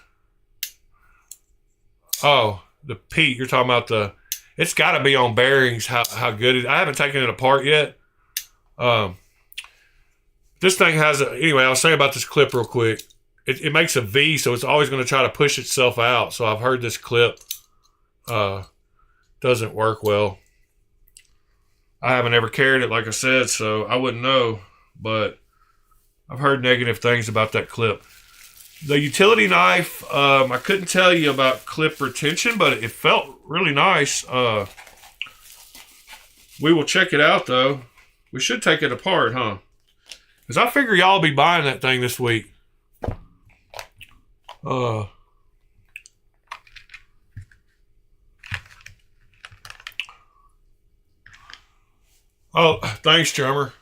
Oh, the Pete, you're talking about the... It's got to be on bearings, how good it is. I haven't taken it apart yet. This thing has a... Anyway, I'll say about this clip real quick. It makes a V, so it's always going to try to push itself out. So I've heard this clip doesn't work well. I haven't ever carried it, like I said, so I wouldn't know. But I've heard negative things about that clip. The utility knife, I couldn't tell you about clip retention, but it felt really nice. We will check it out, though. We should take it apart, huh? Because I figure y'all will be buying that thing this week. Oh, thanks, Drummer.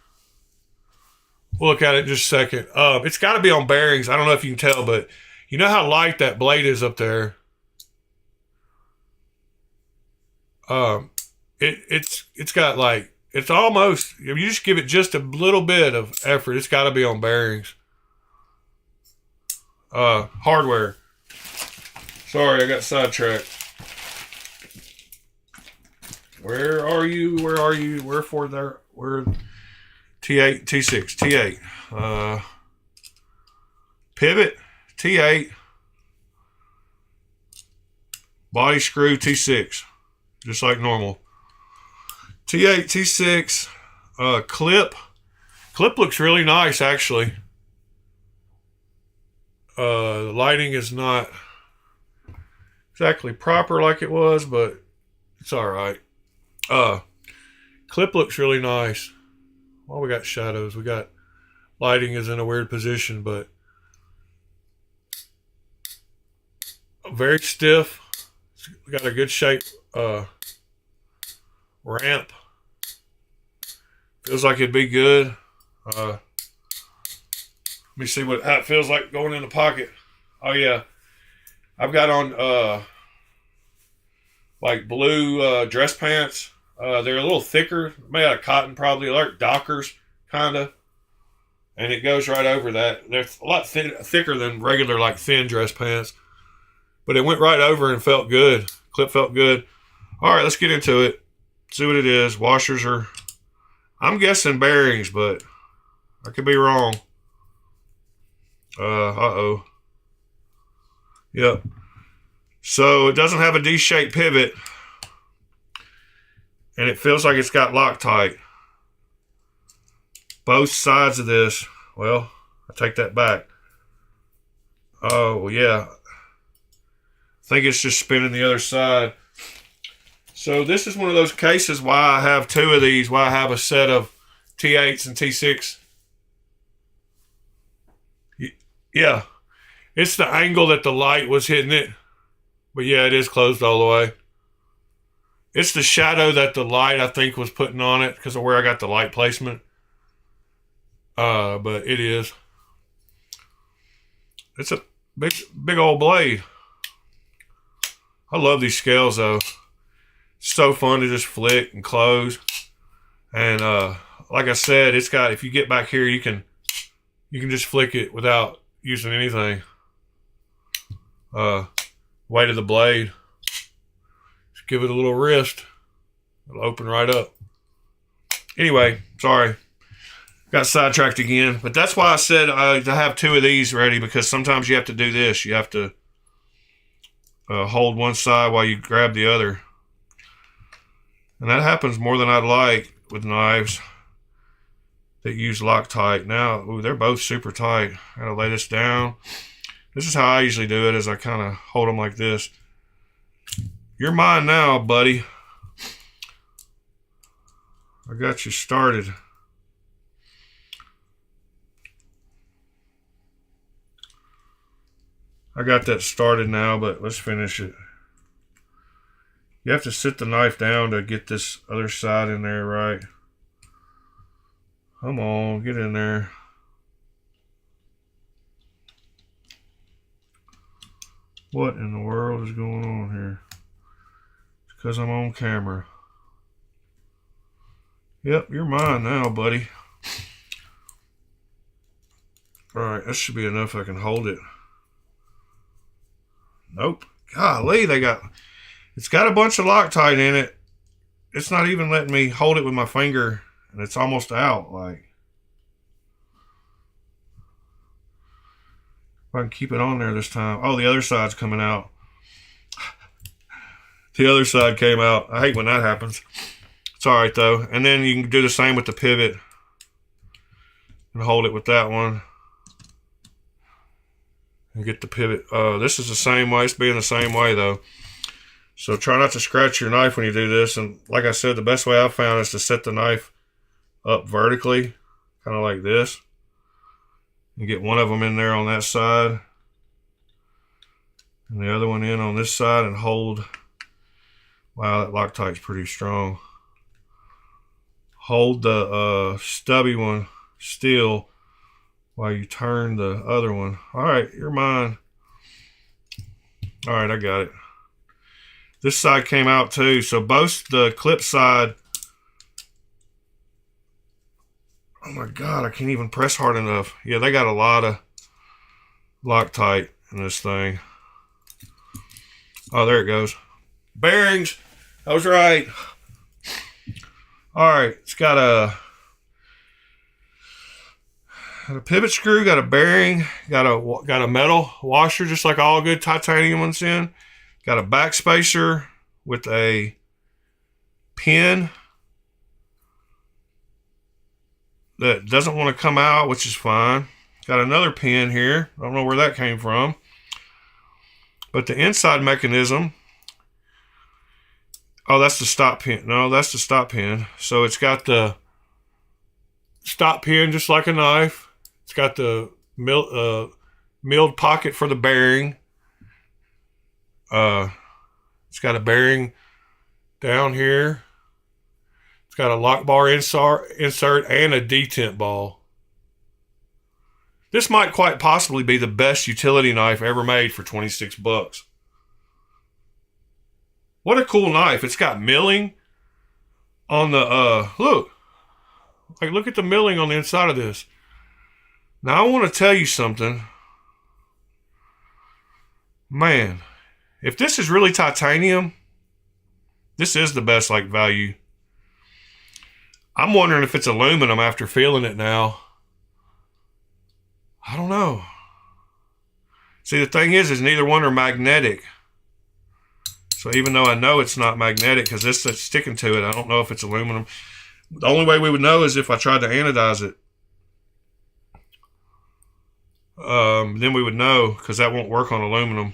We'll look at it in just a second. It's got to be on bearings. I don't know if you can tell, but you know how light that blade is up there? It's got like, it's almost, if you just give it just a little bit of effort, it's got to be on bearings. Hardware. Sorry, I got sidetracked. Where are you? Where are you? Where for there? Where? T8, T6, T8. Pivot, T8. Body screw, T6. Just like normal. T8, T6. Clip. Clip looks really nice, actually. The lighting is not exactly proper like it was, but it's alright. Clip looks really nice. Well, we got shadows. We got lighting is in a weird position, but very stiff. We got a good shape ramp. Feels like it'd be good. Let me see how it feels like going in the pocket. Oh yeah, I've got on like blue dress pants. They're a little thicker, made out of cotton probably, like Dockers, kind of. And it goes right over that. They're a lot thicker than regular, like, thin dress pants. But it went right over and felt good. Clip felt good. All right, let's get into it. See what it is. Washers are, I'm guessing bearings, but I could be wrong. Uh-oh. Yep. So it doesn't have a D-shaped pivot. And it feels like it's got Loctite. Both sides of this. Well, I take that back. Oh, yeah. I think it's just spinning the other side. So this is one of those cases why I have two of these. Why I have a set of T8s and T6. Yeah. It's the angle that the light was hitting it. But yeah, it is closed all the way. It's the shadow that the light, I think, was putting on it because of where I got the light placement. But it is. It's a big old blade. I love these scales though. It's so fun to just flick and close. And like I said, it's got, if you get back here, you can just flick it without using anything. Weight of the blade. Just give it a little wrist. It'll open right up. Anyway, sorry. Got sidetracked again. But that's why I said to have two of these ready, because sometimes you have to do this. You have to hold one side while you grab the other. And that happens more than I'd like with knives that use Loctite. Now, ooh, they're both super tight. I gotta lay this down. This is how I usually do it, is I kind of hold them like this. You're mine now, buddy. I got you started. I got that started now, but let's finish it. You have to sit the knife down to get this other side in there right. Come on, get in there. What in the world is going on here? It's because I'm on camera. Yep, you're mine now, buddy. Alright, that should be enough. I can hold it. Nope. Golly, it's got a bunch of Loctite in it. It's not even letting me hold it with my finger, and it's almost out. Like, if I can keep it on there this time. Oh, the other side's coming out. The other side came out. I hate when that happens. It's alright though. And then you can do the same with the pivot and hold it with that one. And get the pivot. This is the same way. It's being the same way though. So try not to scratch your knife when you do this. And like I said, the best way I've found is to set the knife up vertically, kind of like this. And get one of them in there on that side. And the other one in on this side and hold. Wow, that Loctite's pretty strong. Hold the stubby one still while you turn the other one. All right, you're mine. All right, I got it. This side came out too. So both the clip side. Oh my God, I can't even press hard enough. Yeah, they got a lot of Loctite in this thing. Oh, there it goes. Bearings. I was right. All right, it's got a pivot screw, got a bearing, got a metal washer, just like all good titanium ones in. Got a back spacer with a pin that doesn't want to come out, which is fine. Got another pin here. I don't know where that came from. But the inside mechanism, oh, that's the stop pin. No, that's the stop pin. So it's got the stop pin just like a knife. It's got the milled pocket for the bearing. It's got a bearing down here. It's got a lock bar insert and a detent ball. This might quite possibly be the best utility knife ever made for 26 bucks. What a cool knife. It's got milling on the, look. Like, look at the milling on the inside of this. Now, I want to tell you something. Man, if this is really titanium, this is the best, like, value. I'm wondering if it's aluminum after feeling it now. I don't know. See, the thing is neither one are magnetic. So even though I know it's not magnetic because this is sticking to it, I don't know if it's aluminum. The only way we would know is if I tried to anodize it. Then we would know, because that won't work on aluminum.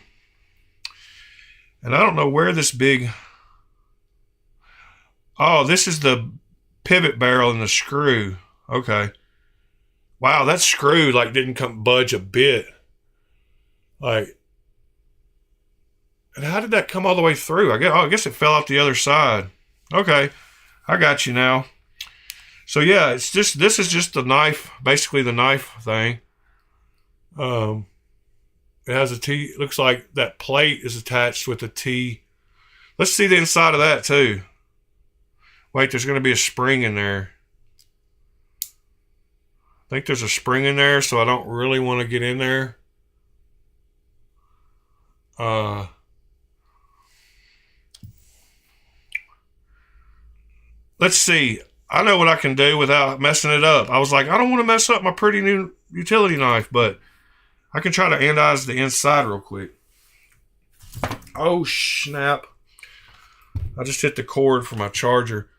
And I don't know where this big... Oh, this is the pivot barrel and the screw. Okay. Wow, that screw like didn't budge a bit. Like, and how did that come all the way through? I guess it fell out the other side. Okay, I got you now. So yeah, it's just, this is just the knife, basically the knife thing. It has a T. Looks like that plate is attached with a T Let's see the inside of that too. Wait, there's going to be a spring in there. I think there's a spring in there, so I don't really want to get in there. Let's see. I know what I can do without messing it up. I was like, I don't want to mess up my pretty new utility knife, but I can try to anodize the inside real quick. Oh, snap. I just hit the cord for my charger.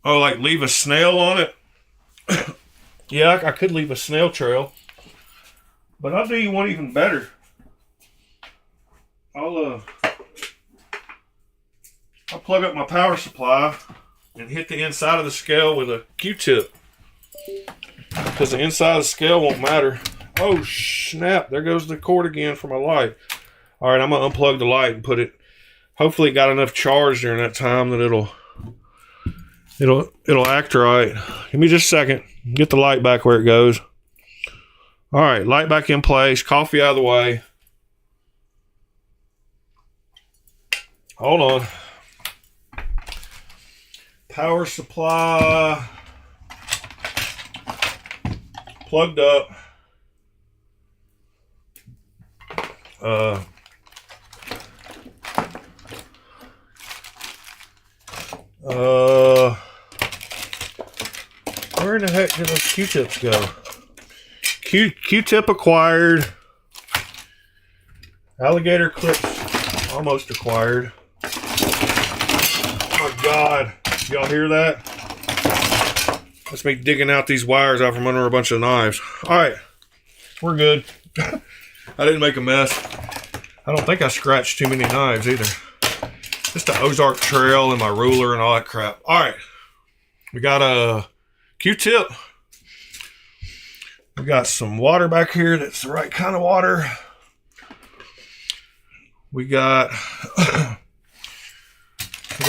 Oh, like leave a snail on it? Yeah, I could leave a snail trail. But I'll do you one even better. I'll plug up my power supply and hit the inside of the scale with a Q-tip. Because the inside of the scale won't matter. Oh, snap. There goes the cord again for my light. All right, I'm going to unplug the light and put it... Hopefully it got enough charge during that time that it'll act right. Give me just a second. Get the light back where it goes. All right, light back in place. Coffee out of the way. Hold on. Power supply plugged up. Where in the heck did those Q-tips go? Q-tip acquired. Alligator clips almost acquired. Oh my God. Y'all hear that? That's me digging out these wires out from under a bunch of knives. Alright. We're good. I didn't make a mess. I don't think I scratched too many knives either. Just the Ozark Trail and my ruler and all that crap. Alright. We got a Q-tip. We got some water back here that's the right kind of water. We got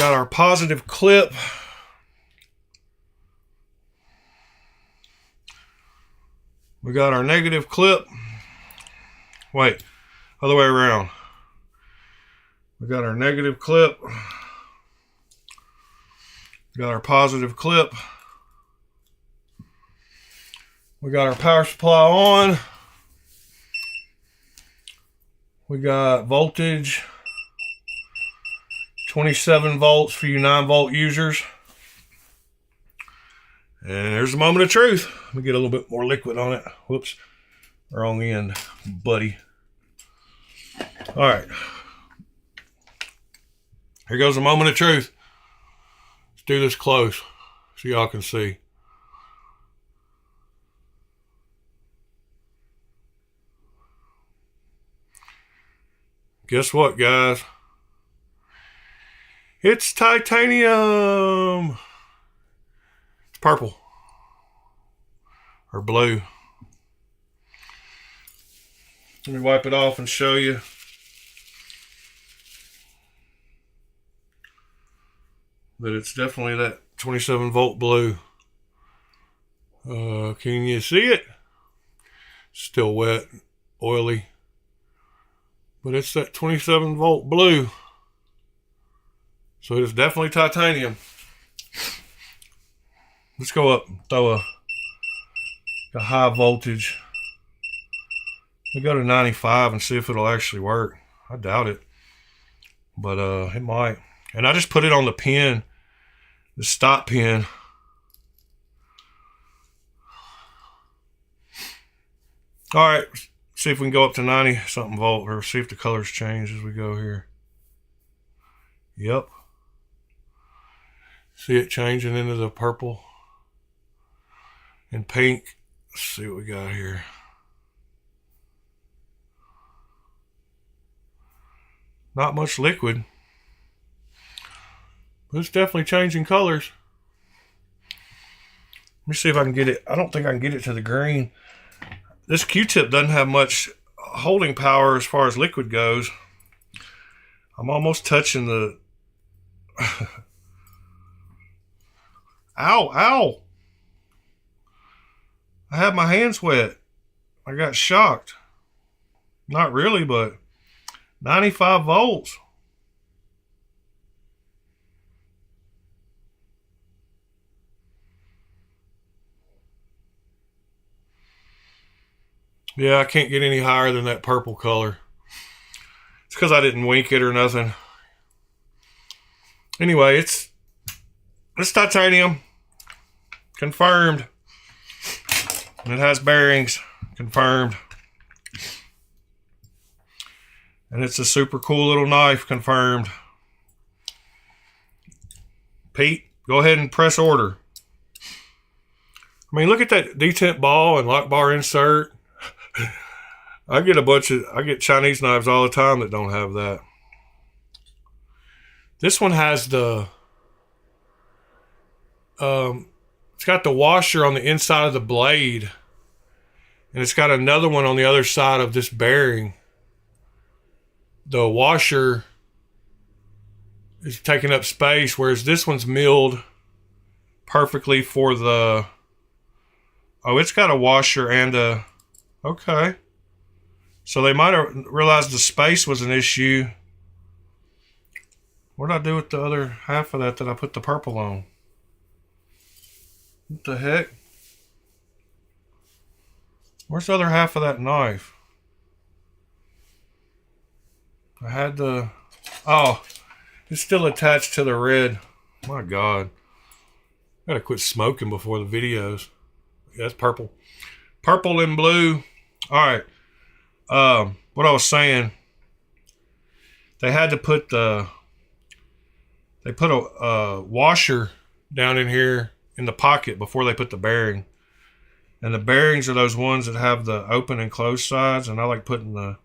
our positive clip. We got our negative clip. Wait, other way around. We got our negative clip. We got our positive clip. We got our power supply on. We got voltage. 27 volts for you 9-volt users. And there's the moment of truth. Let me get a little bit more liquid on it. Whoops. Wrong end, buddy. All right. Here goes the moment of truth. Let's do this close so y'all can see. Guess what, guys? It's titanium. It's purple. Or blue. Let me wipe it off and show you. That it's definitely that 27-volt blue. Can you see it? Still wet, oily. But it's that 27-volt blue. So it's definitely titanium. Let's go up and throw a high voltage. We go to 95 and see if it'll actually work. I doubt it. But it might. And I just put it on the pin. The stop pin. Alright. See if we can go up to 90 something volt. Or see if the colors change as we go here. Yep. See it changing into the purple and pink. Let's see what we got here. Not much liquid. But it's definitely changing colors. Let me see if I can get it. I don't think I can get it to the green. This Q-tip doesn't have much holding power as far as liquid goes. I'm almost touching the... Ow, ow! I have my hands wet. I got shocked. Not really, but 95 volts. Yeah, I can't get any higher than that purple color. It's because I didn't wink it or nothing. Anyway, it's titanium. Confirmed. And it has bearings. Confirmed. And it's a super cool little knife. Confirmed. Pete, go ahead and press order. I mean, look at that detent ball and lock bar insert. I get Chinese knives all the time that don't have that. This one has the it's got the washer on the inside of the blade, and it's got another one on the other side of this bearing. The washer is taking up space, whereas this one's milled perfectly for the... Oh, it's got a washer and a... Okay. So they might have realized the space was an issue. What did I do with the other half of that I put the purple on? What the heck? Where's the other half of that knife? I had the... Oh, it's still attached to the red. My God. I gotta quit smoking before the videos. Yeah, that's purple. Purple and blue. Alright. What I was saying, they had to put the... They put a washer down in here in the pocket before they put the bearing. And the bearings are those ones that have the open and closed sides, and I like putting the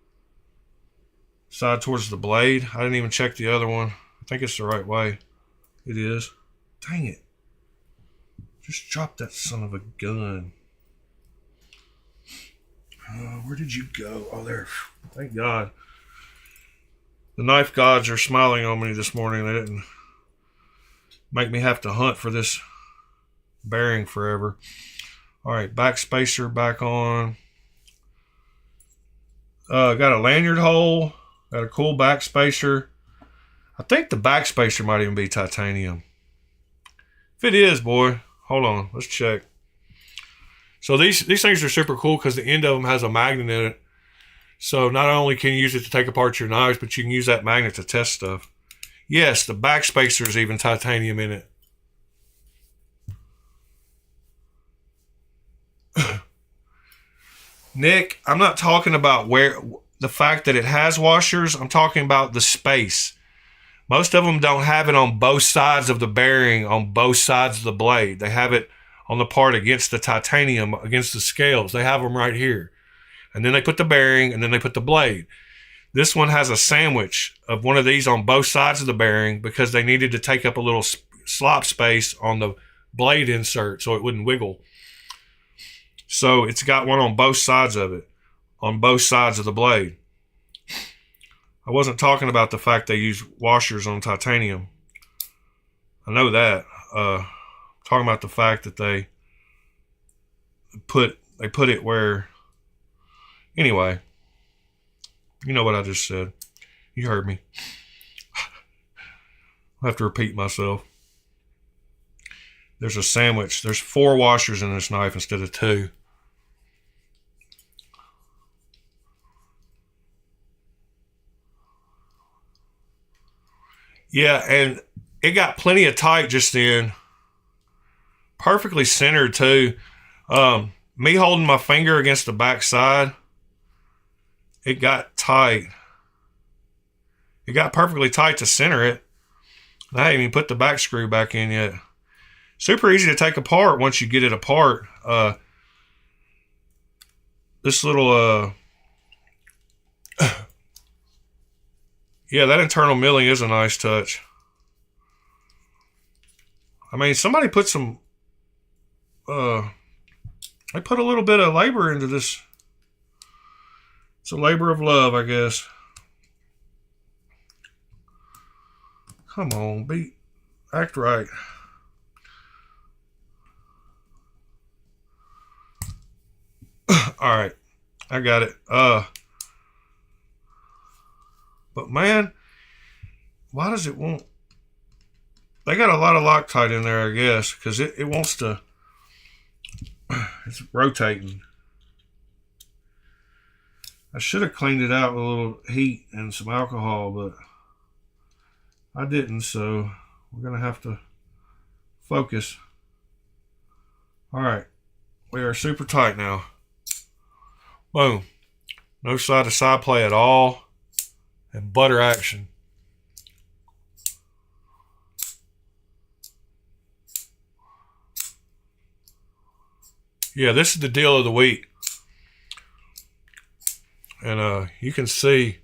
side towards the blade. I didn't even check the other one. I think it's the right way. It is. Dang it. Just drop that son of a gun. Where did you go? Oh, there. Thank God. The knife gods are smiling on me this morning. They didn't make me have to hunt for this bearing forever. Alright, back spacer back on. Got a lanyard hole. Got a cool back spacer. I think the back spacer might even be titanium. If it is, boy, hold on. Let's check. So these things are super cool because the end of them has a magnet in it. So not only can you use it to take apart your knives, but you can use that magnet to test stuff. Yes, the back spacer is even titanium in it. Nick, I'm not talking about the fact that it has washers. I'm talking about the space. Most of them don't have it on both sides of the bearing, on both sides of the blade. They have it on the part against the titanium, against the scales. They have them right here. And then they put the bearing, and then they put the blade. This one has a sandwich of one of these on both sides of the bearing because they needed to take up a little slop space on the blade insert so it wouldn't wiggle. So it's got one on both sides of it, on both sides of the blade. I wasn't talking about the fact they use washers on titanium. I know that. Talking about the fact that they put it where... Anyway, you know what I just said. You heard me. I have to repeat myself. There's a sandwich. There's 4 washers in this knife instead of 2. Yeah, and it got plenty of tight just then. Perfectly centered too. Me holding my finger against the back side, it got tight. It got perfectly tight to center it. I haven't even put the back screw back in yet. Super easy to take apart once you get it apart. This little yeah, that internal milling is a nice touch. I mean, somebody put some they put a little bit of labor into this. It's a labor of love, I guess. Come on, act right. All right. I got it. But man, why does it want? They got a lot of Loctite in there, I guess, because it wants to. It's rotating. I should have cleaned it out with a little heat and some alcohol, but I didn't, so we're going to have to focus. All right. We are super tight now. Boom. No side-to-side play at all. And butter action. Yeah, this is the deal of the week. And you can see,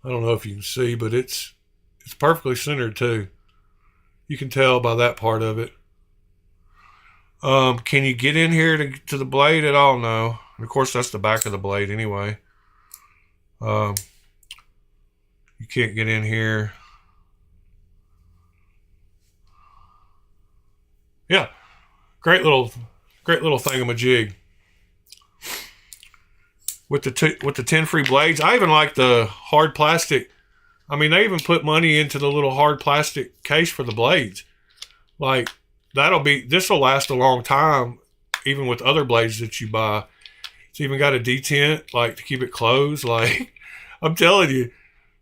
I don't know if you can see, but it's perfectly centered too. You can tell by that part of it. Can you get in here to the blade at all? No. And of course, that's the back of the blade anyway. You can't get in here. Yeah, great little thingamajig. With the 10 free blades, I even like the hard plastic. I mean, they even put money into the little hard plastic case for the blades. Like this will last a long time, even with other blades that you buy. It's even got a detent, like to keep it closed. Like I'm telling you,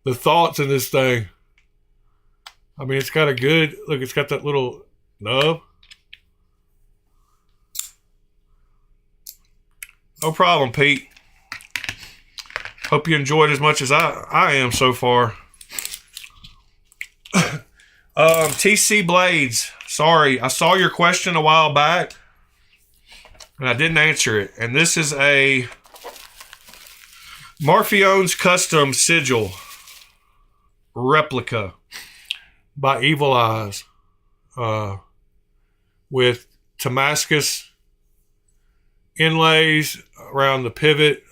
the thoughts in this thing. I mean, it's got a good look. It's got that little nub. No problem, Pete. Hope you enjoyed as much as I am so far. TC Blades. Sorry, I saw your question a while back, and I didn't answer it. And this is a Marfione's Custom Sigil replica by Evil Eyes with Damascus inlays around the pivot.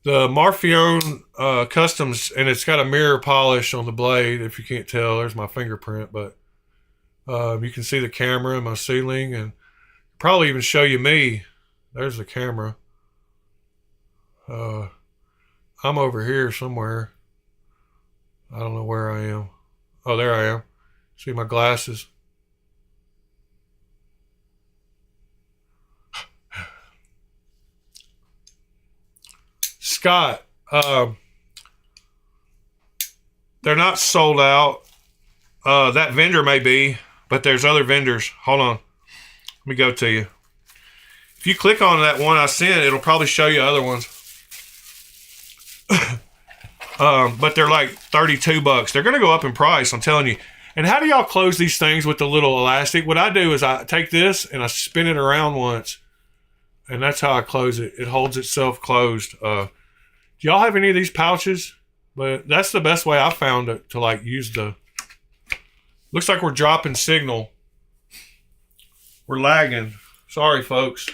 The Marfione Customs, and it's got a mirror polish on the blade. If you can't tell, there's my fingerprint, but you can see the camera and my ceiling, and probably even show you me. There's the camera. I'm over here somewhere. I don't know where I am. Oh, there I am. See my glasses. Scott, they're not sold out. That vendor may be, but there's other vendors. Hold on. Let me go to you. If you click on that one I sent, it'll probably show you other ones. But they're like $32. They're going to go up in price, I'm telling you. And how do y'all close these things with the little elastic? What I do is I take this and I spin it around once. And that's how I close it. It holds itself closed. Do y'all have any of these pouches? But that's the best way I found to like use the... Looks like we're dropping signal. We're lagging. Sorry, folks.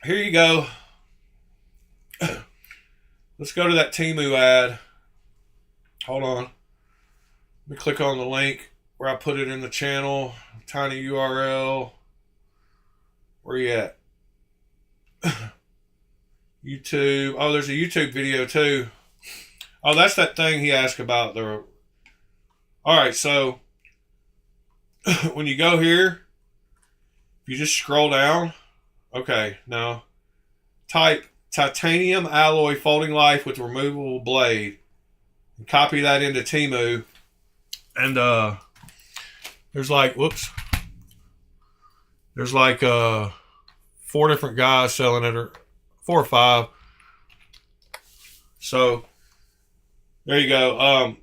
Here you go. Let's go to that Temu ad. Hold on. Let me click on the link where I put it in the channel. Tiny URL. Where you at? YouTube. Oh, there's a YouTube video too. Oh, that's that thing he asked about. All right, so when you go here, if you just scroll down, okay, now type titanium alloy folding life with removable blade and copy that into Temu. And there's like, there's like 4 different guys selling it, or 4 or 5. So there you go.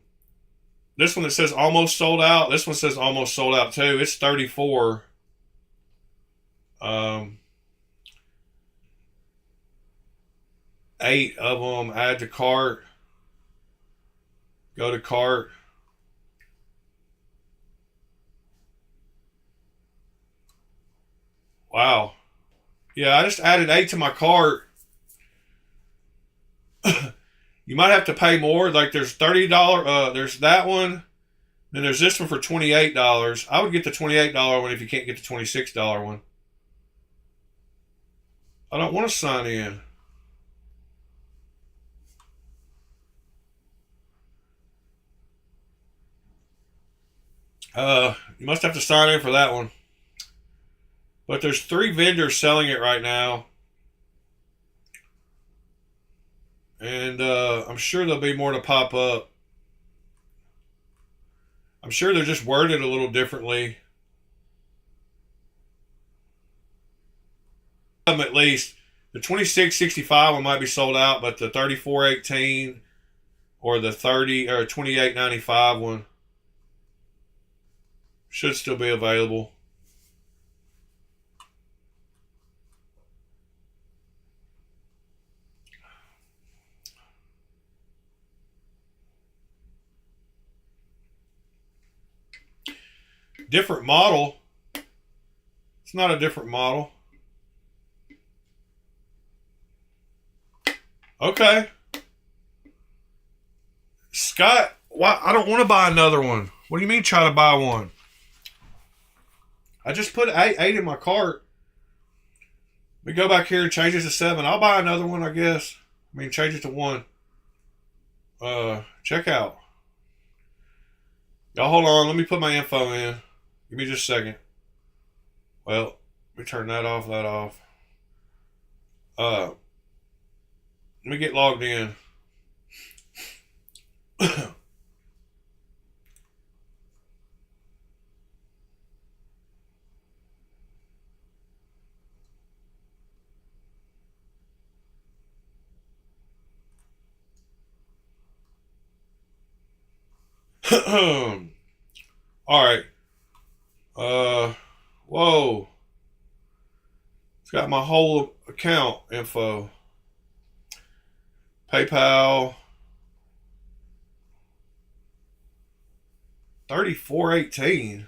This one that says almost sold out. This one says almost sold out too. It's 34. 8 of them. Add to cart. Go to cart. Wow. Yeah, I just added 8 to my cart. You might have to pay more. Like there's $30. There's that one. Then there's this one for $28. I would get the $28 one if you can't get the $26 one. I don't want to sign in. You must have to sign in for that one. But there's 3 vendors selling it right now. And I'm sure there'll be more to pop up. I'm sure they're just worded a little differently. At least the 2665 one might be sold out, but the 3418 or the 2895 one should still be available. Different model. It's not a different model. Okay. Scott, why? I don't want to buy another one. What do you mean try to buy one? I just put 8 in my cart. We go back here and change it to 7. I'll buy another one, I guess. I mean, change it to 1. Check out. Y'all hold on. Let me put my info in. Give me just a second. Well, let me turn that off, Let me get logged in. All right. Whoa. It's got my whole account info. PayPal. 3418.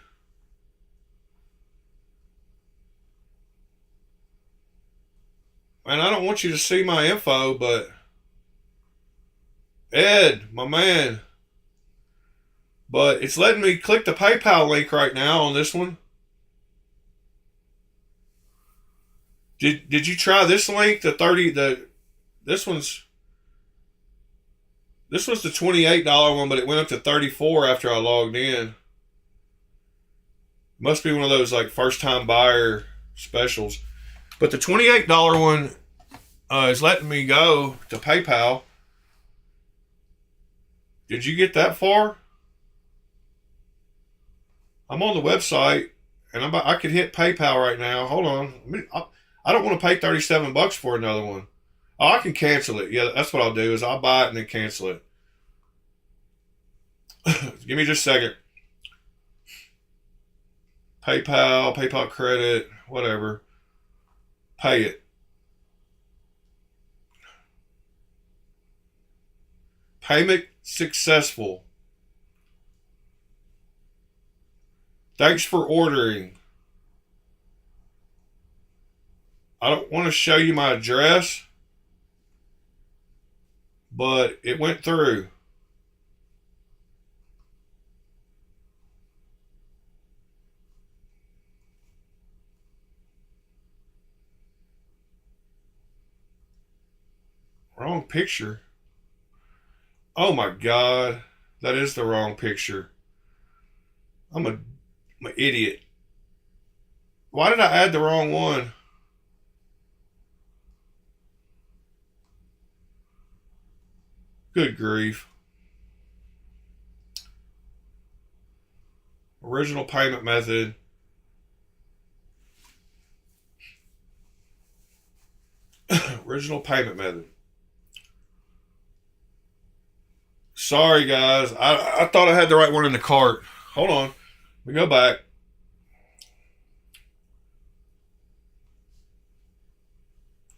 Man, I don't want you to see my info, but Ed, my man. But it's letting me click the PayPal link right now on this one. Did you try this link? This was the $28 one, but it went up to $34 after I logged in. Must be one of those like first time buyer specials. But the $28 one is letting me go to PayPal. Did you get that far? I'm on the website and I could hit PayPal right now. Hold on. I don't want to pay $37 for another one. Oh, I can cancel it. Yeah, that's what I'll do is I'll buy it and then cancel it. Give me just a second. PayPal credit, whatever. Pay it. Payment successful. Thanks for ordering. I don't want to show you my address, but it went through. Wrong picture. Oh my God. That is the wrong picture. I'm an idiot. Why did I add the wrong one? Good grief. Original payment method. Original payment method. Sorry, guys. I thought I had the right one in the cart. Hold on. We go back.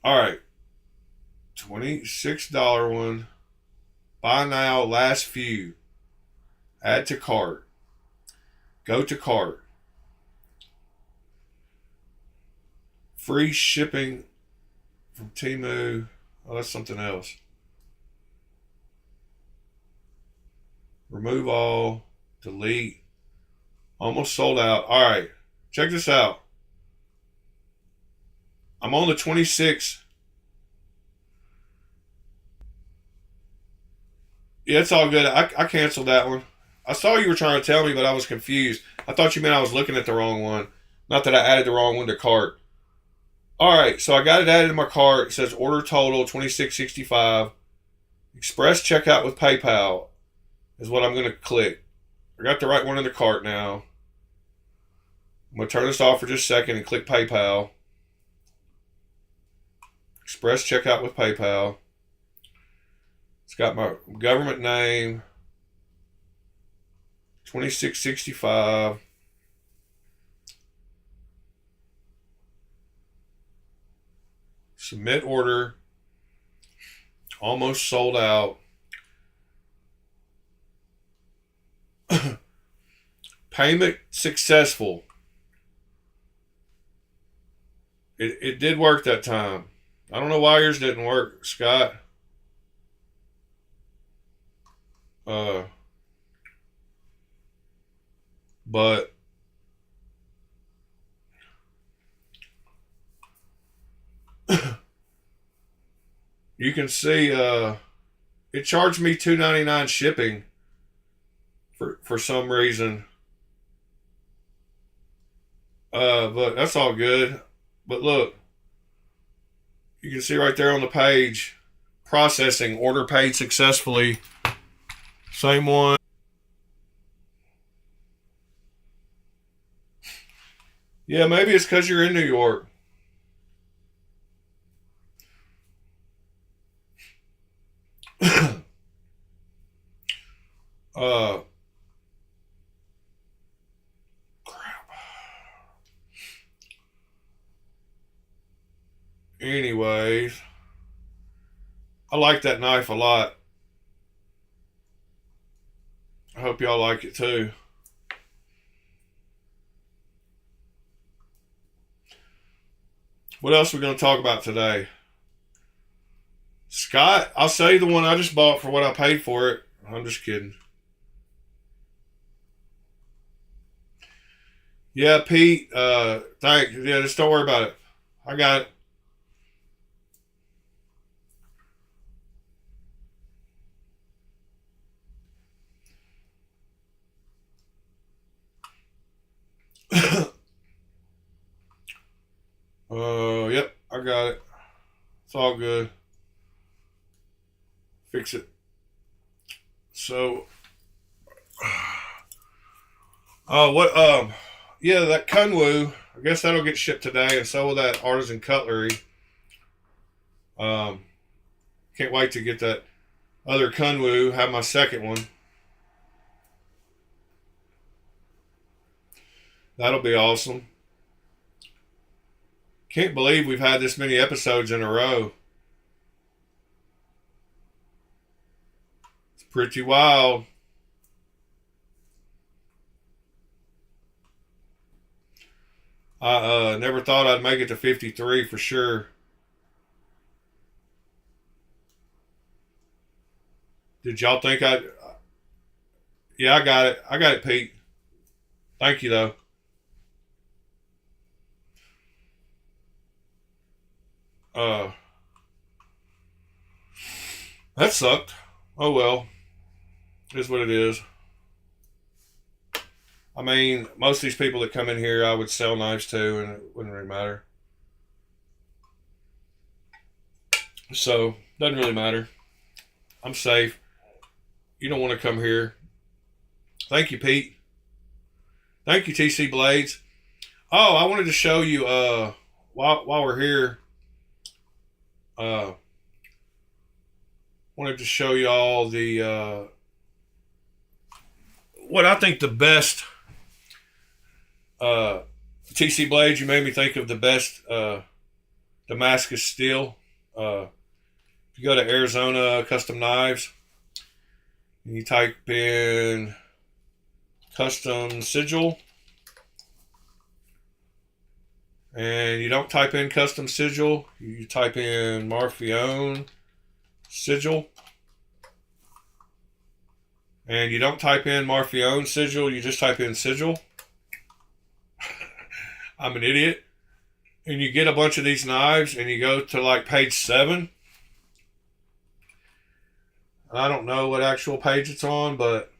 All right. $26 one. Buy now, last few. Add to cart. Go to cart. Free shipping from Temu. Oh, that's something else. Remove all. Delete. Almost sold out. All right. Check this out. I'm on the 26. Yeah, it's all good. I canceled that one. I saw you were trying to tell me, but I was confused. I thought you meant I was looking at the wrong one. Not that I added the wrong one to cart. All right, so I got it added to my cart. It says order total $26.65. Express checkout with PayPal is what I'm going to click. I got the right one in the cart now. I'm going to turn this off for just a second and click PayPal. Express checkout with PayPal. It's got my government name. $26.65. Submit order. Almost sold out. Payment successful. It did work that time. I don't know why yours didn't work, Scott. But you can see it charged me $2.99 shipping for some reason. But that's all good. But look, you can see right there on the page, processing, order paid successfully. Same one. Yeah, maybe it's because you're in New York. Crap. Anyways, I like that knife a lot. I hope y'all like it too. What else are we going to talk about today? Scott, I'll sell you the one I just bought for what I paid for it. I'm just kidding. Yeah, Pete, thanks. Yeah, just don't worry about it. I got it. Yep, I got it. It's all good. Fix it. So, yeah, that Kunwu, I guess that'll get shipped today, and so will that artisan cutlery. Can't wait to get that other Kunwu, have my second one. That'll be awesome. Can't believe we've had this many episodes in a row. It's pretty wild. I never thought I'd make it to 53 for sure. Did y'all think I'd... Yeah, I got it. I got it, Pete. Thank you, though. That sucked. Oh well. It is what it is. I mean, most of these people that come in here, I would sell knives to, and it wouldn't really matter. So, doesn't really matter. I'm safe. You don't want to come here. Thank you, Pete. Thank you, TC Blades. Oh, I wanted to show you, while we're here, wanted to show you all the, what I think the best, TC Blades, you made me think of the best, Damascus steel. If you go to Arizona Custom Knives, and you type in custom sigil, and you don't type in custom sigil, you type in Marfione sigil. and you don't type in Marfione sigil, you just type in sigil. I'm an idiot. And you get a bunch of these knives and you go to like page 7. And I don't know what actual page it's on, but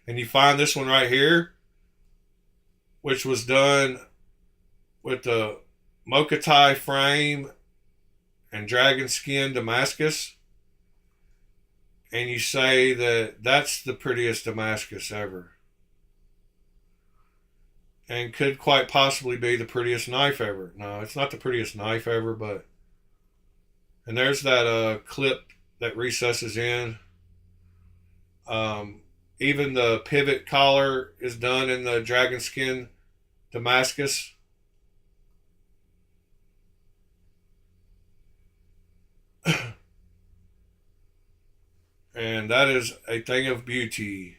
and you find this one right here, which was done with the Mokatai frame and dragon skin Damascus. And you say that that's the prettiest Damascus ever. And could quite possibly be the prettiest knife ever. No, it's not the prettiest knife ever, but... And there's that clip that recesses in. Even the pivot collar is done in the dragon skin Damascus. And that is a thing of beauty.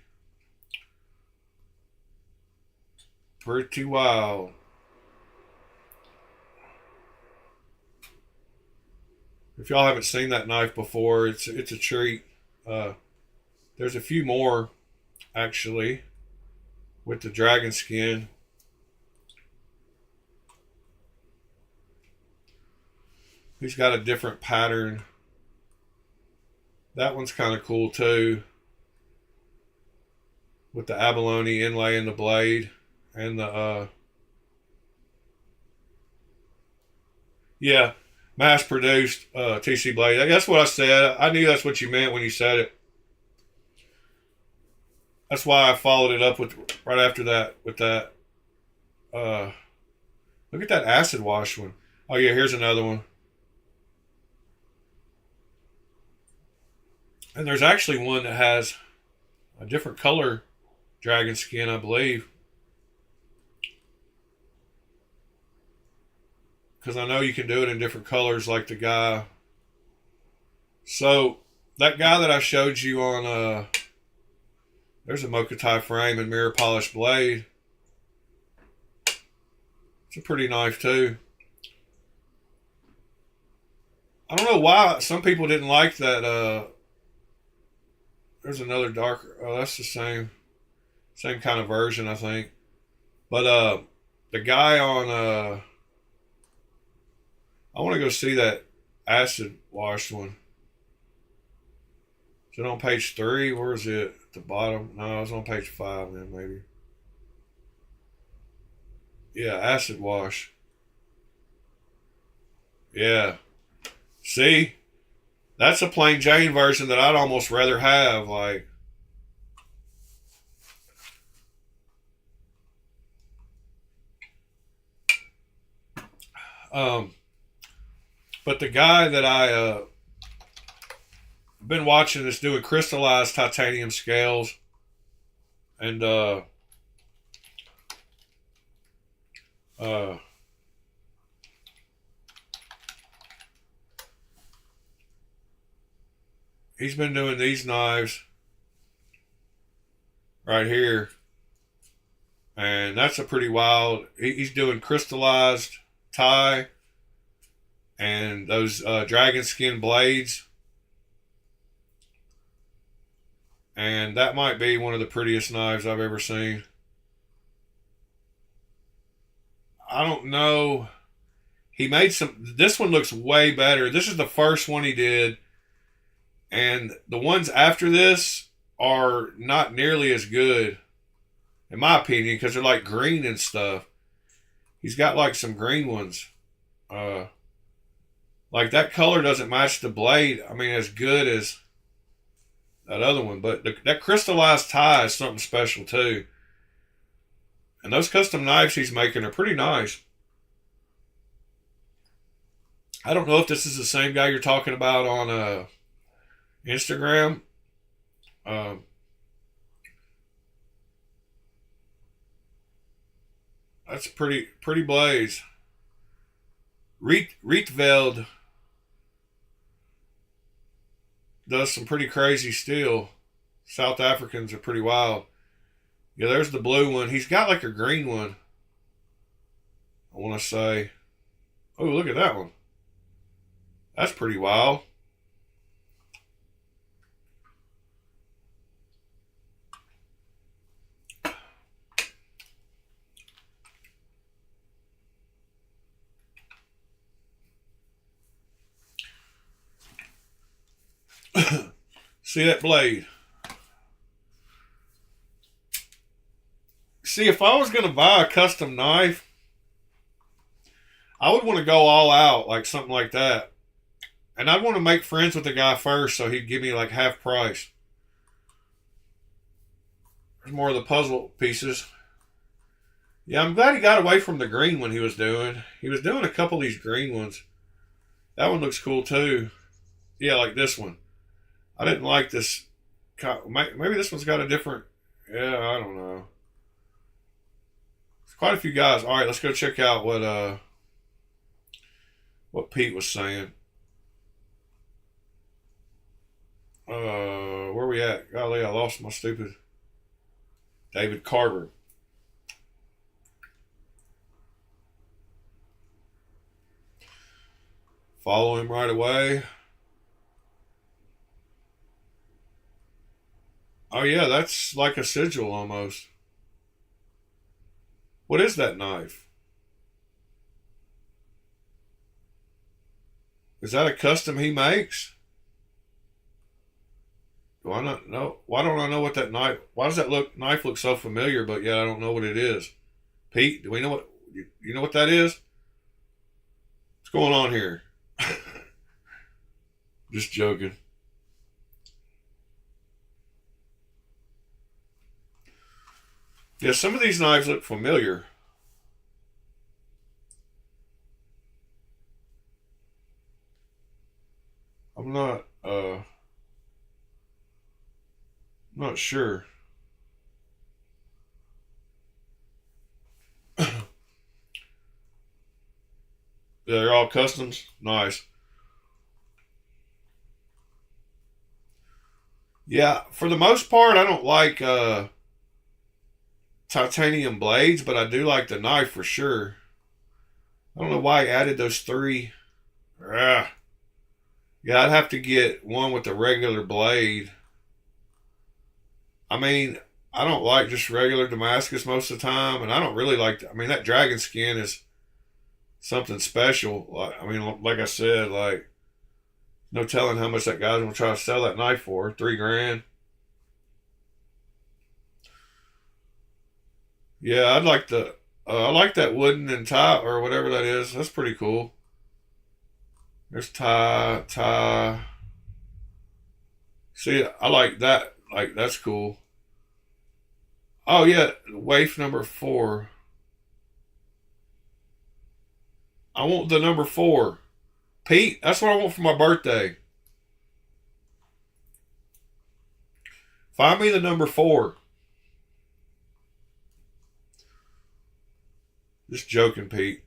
Pretty wild. If y'all haven't seen that knife before, it's a treat. There's a few more actually with the dragon skin. He's got a different pattern. That one's kind of cool too, with the abalone inlay in the blade and the yeah, mass produced TC blade. That's what I said. I knew that's what you meant when you said it. That's why I followed it up with right after that with that. Look at that acid wash one. Oh yeah, here's another one. And there's actually one that has a different color dragon skin, I believe. Because I know you can do it in different colors like the guy. So, that guy that I showed you on, there's a Mokatai frame and mirror polished blade. It's a pretty knife too. I don't know why some people didn't like that, there's another darker. Oh, that's the same kind of version, I think. But the guy on I want to go see that acid wash one. Is it on page 3? Where is it? At the bottom? No, it's on page 5 then maybe. Yeah, acid wash. Yeah. See? That's a plain Jane version that I'd almost rather have, like. But the guy that I been watching is doing crystallized titanium scales, and he's been doing these knives right here. And that's a pretty wild. He's doing crystallized tie and those dragon skin blades. And that might be one of the prettiest knives I've ever seen. I don't know. He made some. This one looks way better. This is the first one he did. And the ones after this are not nearly as good, in my opinion, because they're like green and stuff. He's got like some green ones. Like that color doesn't match the blade. I mean, as good as that other one. But that crystallized tie is something special too. And those custom knives he's making are pretty nice. I don't know if this is the same guy you're talking about on Instagram. That's pretty blades. Rietveld does some pretty crazy steel. South Africans are pretty wild. Yeah, there's the blue one. He's got like a green one, I want to say. Oh, look at that one. That's pretty wild. See that blade? See, if I was going to buy a custom knife, I would want to go all out, like something like that. And I'd want to make friends with the guy first so he'd give me like half price. There's more of the puzzle pieces. Yeah, I'm glad he got away from the green one he was doing. He was doing a couple of these green ones. That one looks cool too. Yeah, like this one. I didn't like this. Maybe this one's got a different... Yeah, I don't know. There's quite a few guys. All right, let's go check out what Pete was saying. Where we at? Golly, I lost my stupid... David Carter. Follow him right away. Oh yeah, that's like a sigil almost. What is that knife? Is that a custom he makes? Do I not know? Why don't I know what that knife... Why does that knife look so familiar, but yet I don't know what it is? Pete, do we know what... You know what that is? What's going on here? Just joking. Yeah, some of these knives look familiar. I'm not sure. They're all customs? Nice. Yeah, for the most part, I don't like titanium blades, but I do like the knife for sure. I don't know why I added those three. Yeah, I'd have to get one with the regular blade. I mean, I don't like just regular Damascus most of the time, and I don't really like... I mean, that dragon skin is something special. I mean, like I said, like, no telling how much that guy's gonna try to sell that knife for. $3,000. Yeah, I'd like the... I like that wooden and tie, or whatever that is. That's pretty cool. There's tie. See, I like that. Like, that's cool. Oh, yeah. Waif number 4. I want the number 4. Pete, that's what I want for my birthday. Find me the number 4. Just joking, Pete.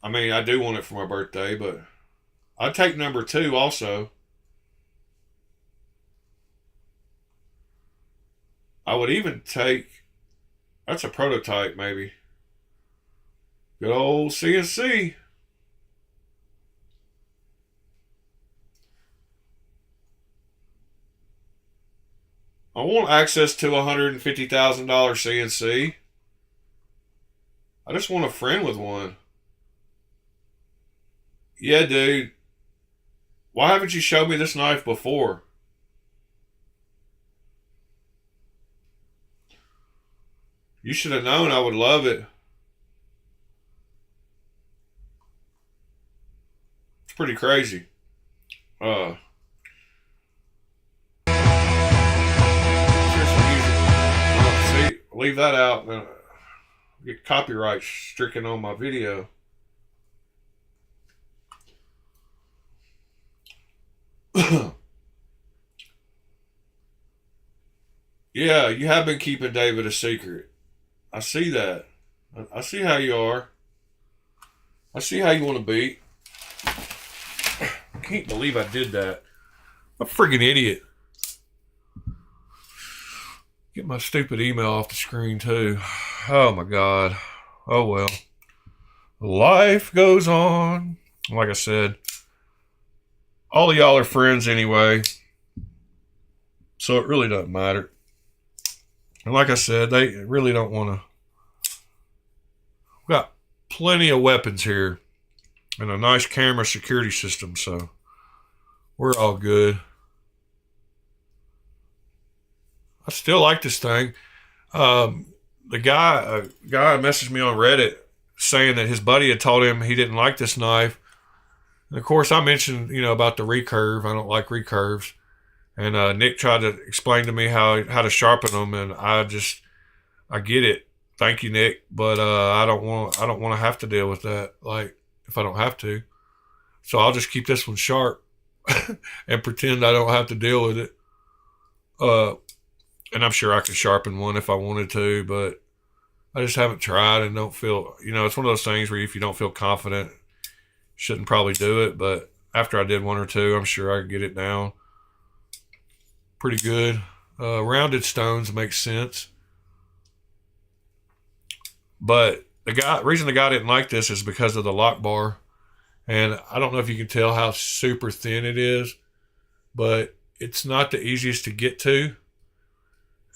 I mean, I do want it for my birthday, but I'd take number 2 also. I would even take... That's a prototype, maybe. Good old CST. I want access to $150,000 CNC. I just want a friend with one. Yeah, dude. Why haven't you showed me this knife before? You should have known I would love it. It's pretty crazy. See, leave that out. Get copyright stricken on my video. Yeah, you have been keeping David a secret. I see that. I see how you are. I see how you want to be. I can't believe I did that. I'm a freaking idiot. Get my stupid email off the screen too. Oh my God. Oh well. Life goes on. Like I said, all of y'all are friends anyway, so it really doesn't matter. And like I said, they really don't want to. We've got plenty of weapons here and a nice camera security system, so we're all good. I still like this thing. The guy messaged me on Reddit saying that his buddy had told him he didn't like this knife. And of course, I mentioned, about the recurve. I don't like recurves. And Nick tried to explain to me how to sharpen them, and I get it. Thank you, Nick, but I don't want to have to deal with that. Like, if I don't have to, so I'll just keep this one sharp and pretend I don't have to deal with it. And I'm sure I could sharpen one if I wanted to, but I just haven't tried and don't feel. It's one of those things where if you don't feel confident, shouldn't probably do it. But after I did one or two, I'm sure I could get it down pretty good. Rounded stones make sense. But the reason the guy didn't like this is because of the lock bar. And I don't know if you can tell how super thin it is, but it's not the easiest to get to.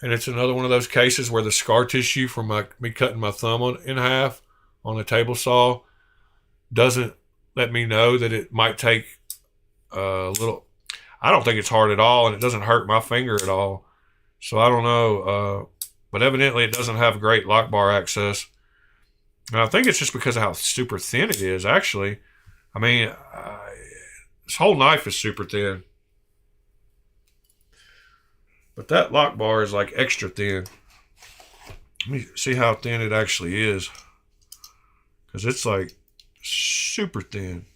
And it's another one of those cases where the scar tissue from me cutting my thumb in half on a table saw doesn't let me know that it might take a little. I don't think it's hard at all, and it doesn't hurt my finger at all. So I don't know. But evidently it doesn't have great lock bar access. And I think it's just because of how super thin it is, actually. I mean, this whole knife is super thin. But that lock bar is like extra thin. Let me see how thin it actually is. Because it's like super thin.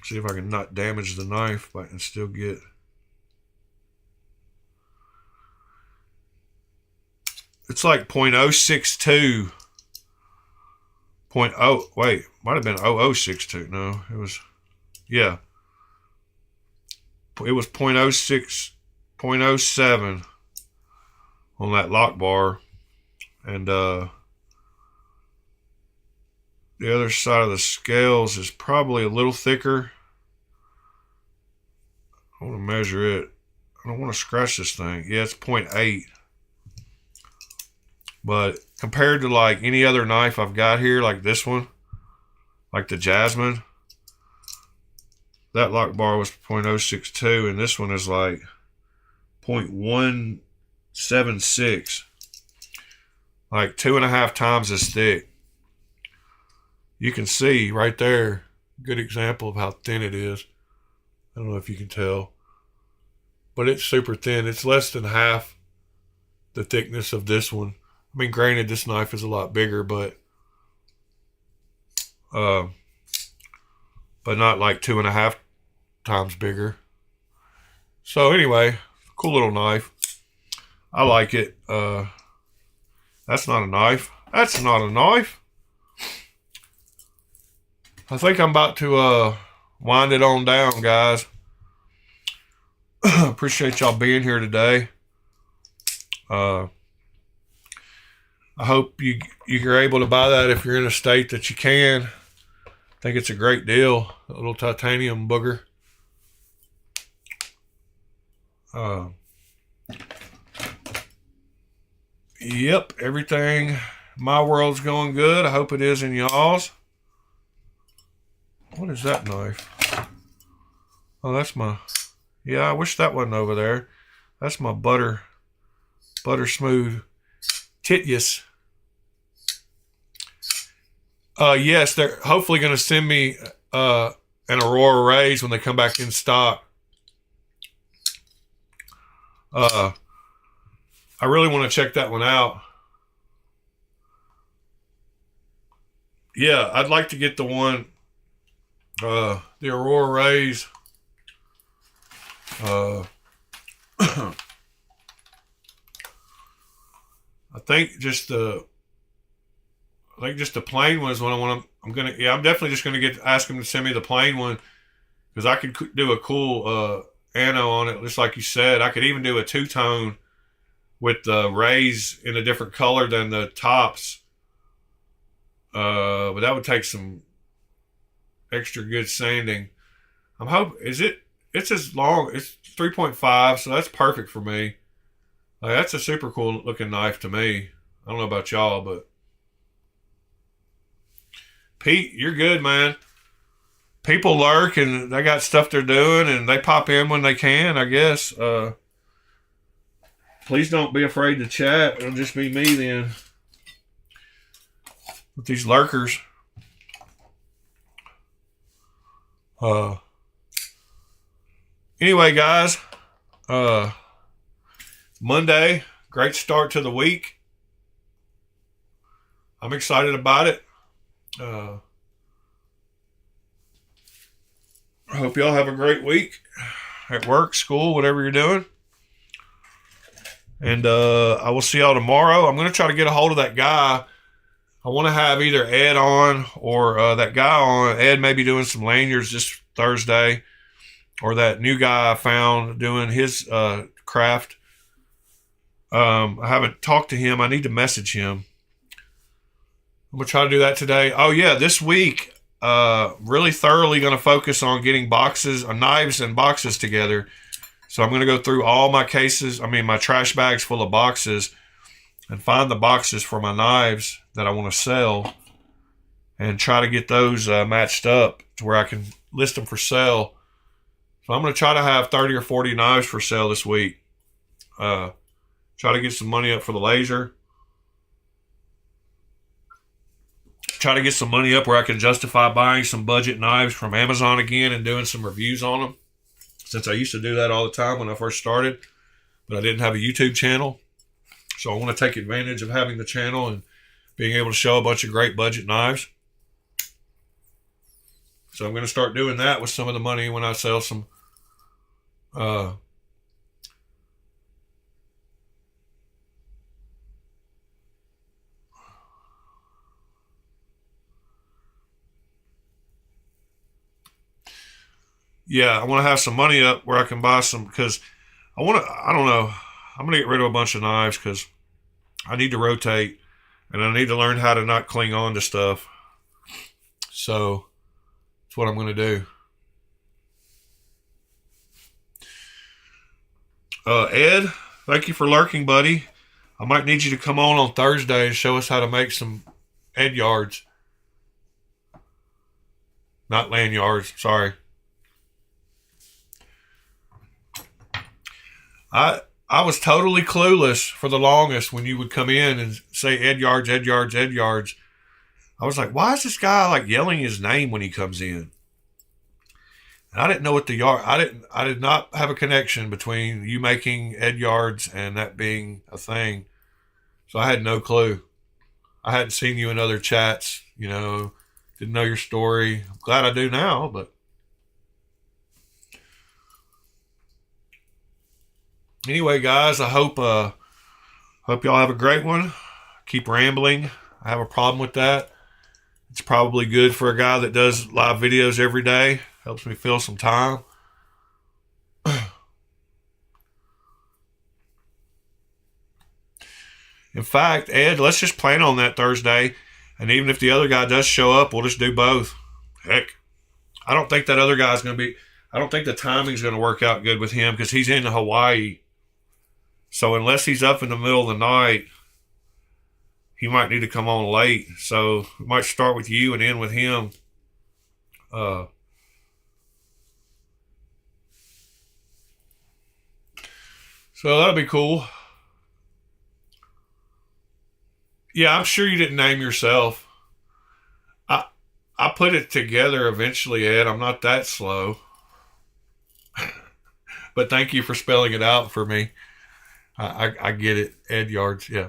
See if I can not damage the knife, but I can still get. It's like .062. Wait, might have been 0062. No, it was, yeah. It was .07 on that lock bar. And the other side of the scales is probably a little thicker. I want to measure it. I don't want to scratch this thing. Yeah, it's .8. But compared to like any other knife I've got here, like this one, like the Jasmine, that lock bar was .062, and this one is like .176, like 2.5 times as thick. You can see right there, good example of how thin it is. I don't know if you can tell, but it's super thin. It's less than half the thickness of this one. I mean, granted, this knife is a lot bigger, but not like 2.5 times bigger. So anyway, cool little knife. I like it. That's not a knife. That's not a knife. I think I'm about to wind it on down, guys. Appreciate y'all being here today. I hope you're able to buy that if you're in a state that you can. I think it's a great deal. A little titanium booger. Yep, everything. My world's going good. I hope it is in y'all's. What is that knife? Oh, that's my. Yeah, I wish that wasn't over there. That's my butter smooth Titius. Yes, they're hopefully going to send me an Aurora Rays when they come back in stock. I really want to check that one out. Yeah, I'd like to get the one, the Aurora Rays. I think just the plain one is what I want. I'm definitely just gonna ask him to send me the plain one, because I could do a cool ano on it, just like you said. I could even do a two-tone with the rays in a different color than the tops. But that would take some extra good sanding. I'm hoping it's as long. It's 3.5, so that's perfect for me. That's a super cool looking knife to me. I don't know about y'all, but Pete, you're good, man. People lurk and they got stuff they're doing and they pop in when they can, I guess. Please don't be afraid to chat. It'll just be me then. With these lurkers. Anyway, guys. Monday. Great start to the week. I'm excited about it. I hope y'all have a great week at work, school, whatever you're doing. And I will see y'all tomorrow. I'm going to try to get a hold of that guy. I want to have either Ed on or that guy on. Ed may be doing some lanyards this Thursday. Or that new guy I found doing his craft. I haven't talked to him. I need to message him. I'm going to try to do that today. Oh, yeah, this week, really thoroughly going to focus on getting boxes, knives and boxes together. So I'm going to go through all my cases, my trash bags full of boxes and find the boxes for my knives that I want to sell and try to get those matched up to where I can list them for sale. So I'm going to try to have 30 or 40 knives for sale this week. Try to get some money up for the laser. Try to get some money up where I can justify buying some budget knives from Amazon again and doing some reviews on them. Since I used to do that all the time when I first started, but I didn't have a YouTube channel. So I want to take advantage of having the channel and being able to show a bunch of great budget knives. So I'm going to start doing that with some of the money when I sell some yeah, I want to have some money up where I can buy some, because I don't know, I'm going to get rid of a bunch of knives because I need to rotate and I need to learn how to not cling on to stuff. So that's what I'm going to do. Ed, thank you for lurking, buddy. I might need you to come on Thursday and show us how to make some Ed yards. Not lanyards, sorry. I was totally clueless for the longest when you would come in and say Ed yards, Ed yards, Ed yards. I was like, why is this guy like yelling his name when he comes in? And I didn't know what the yard. I did not have a connection between you making Ed yards and that being a thing. So I had no clue. I hadn't seen you in other chats. Didn't know your story. I'm glad I do now, but. Anyway, guys, I hope y'all have a great one. Keep rambling. I have a problem with that. It's probably good for a guy that does live videos every day. Helps me fill some time. In fact, Ed, let's just plan on that Thursday. And even if the other guy does show up, we'll just do both. Heck, I don't think that other guy's going to be... I don't think the timing's going to work out good with him because he's in Hawaii. So unless he's up in the middle of the night, he might need to come on late. So we might start with you and end with him. So that'll be cool. Yeah, I'm sure you didn't name yourself. I put it together eventually, Ed. I'm not that slow. But thank you for spelling it out for me. I get it. Ed yards, yeah.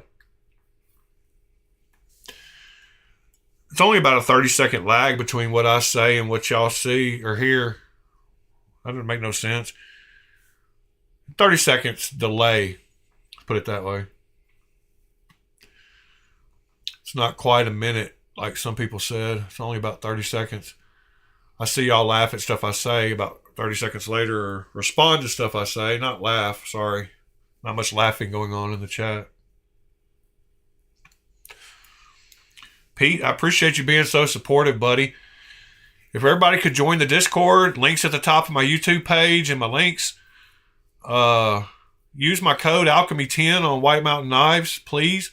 It's only about a 30-second lag between what I say and what y'all see or hear. That doesn't make no sense. 30 seconds delay, put it that way. It's not quite a minute like some people said. It's only about 30 seconds. I see y'all laugh at stuff I say about 30 seconds later, or respond to stuff I say. Not laugh, sorry. Not much laughing going on in the chat. Pete, I appreciate you being so supportive, buddy. If everybody could join the Discord, links at the top of my YouTube page and my links. Use my code Alchemy10 on White Mountain Knives, please.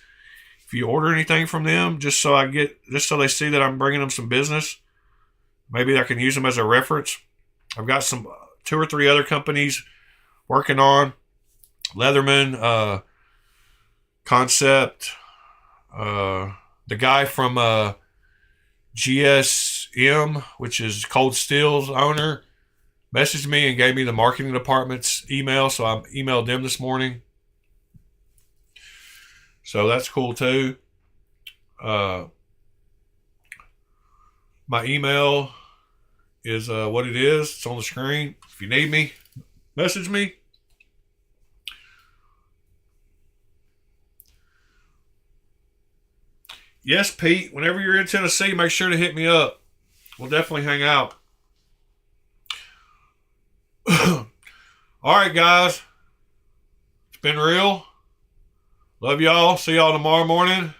If you order anything from them, just so they see that I'm bringing them some business. Maybe I can use them as a reference. I've got some 2 or 3 other companies working on. Leatherman, concept. The guy from GSM, which is Cold Steel's owner, messaged me and gave me the marketing department's email, so I emailed them this morning. So that's cool too. My email is what it is. It's on the screen. If you need me, message me. Yes, Pete, whenever you're in Tennessee, make sure to hit me up. We'll definitely hang out. All right, guys. It's been real. Love y'all. See y'all tomorrow morning.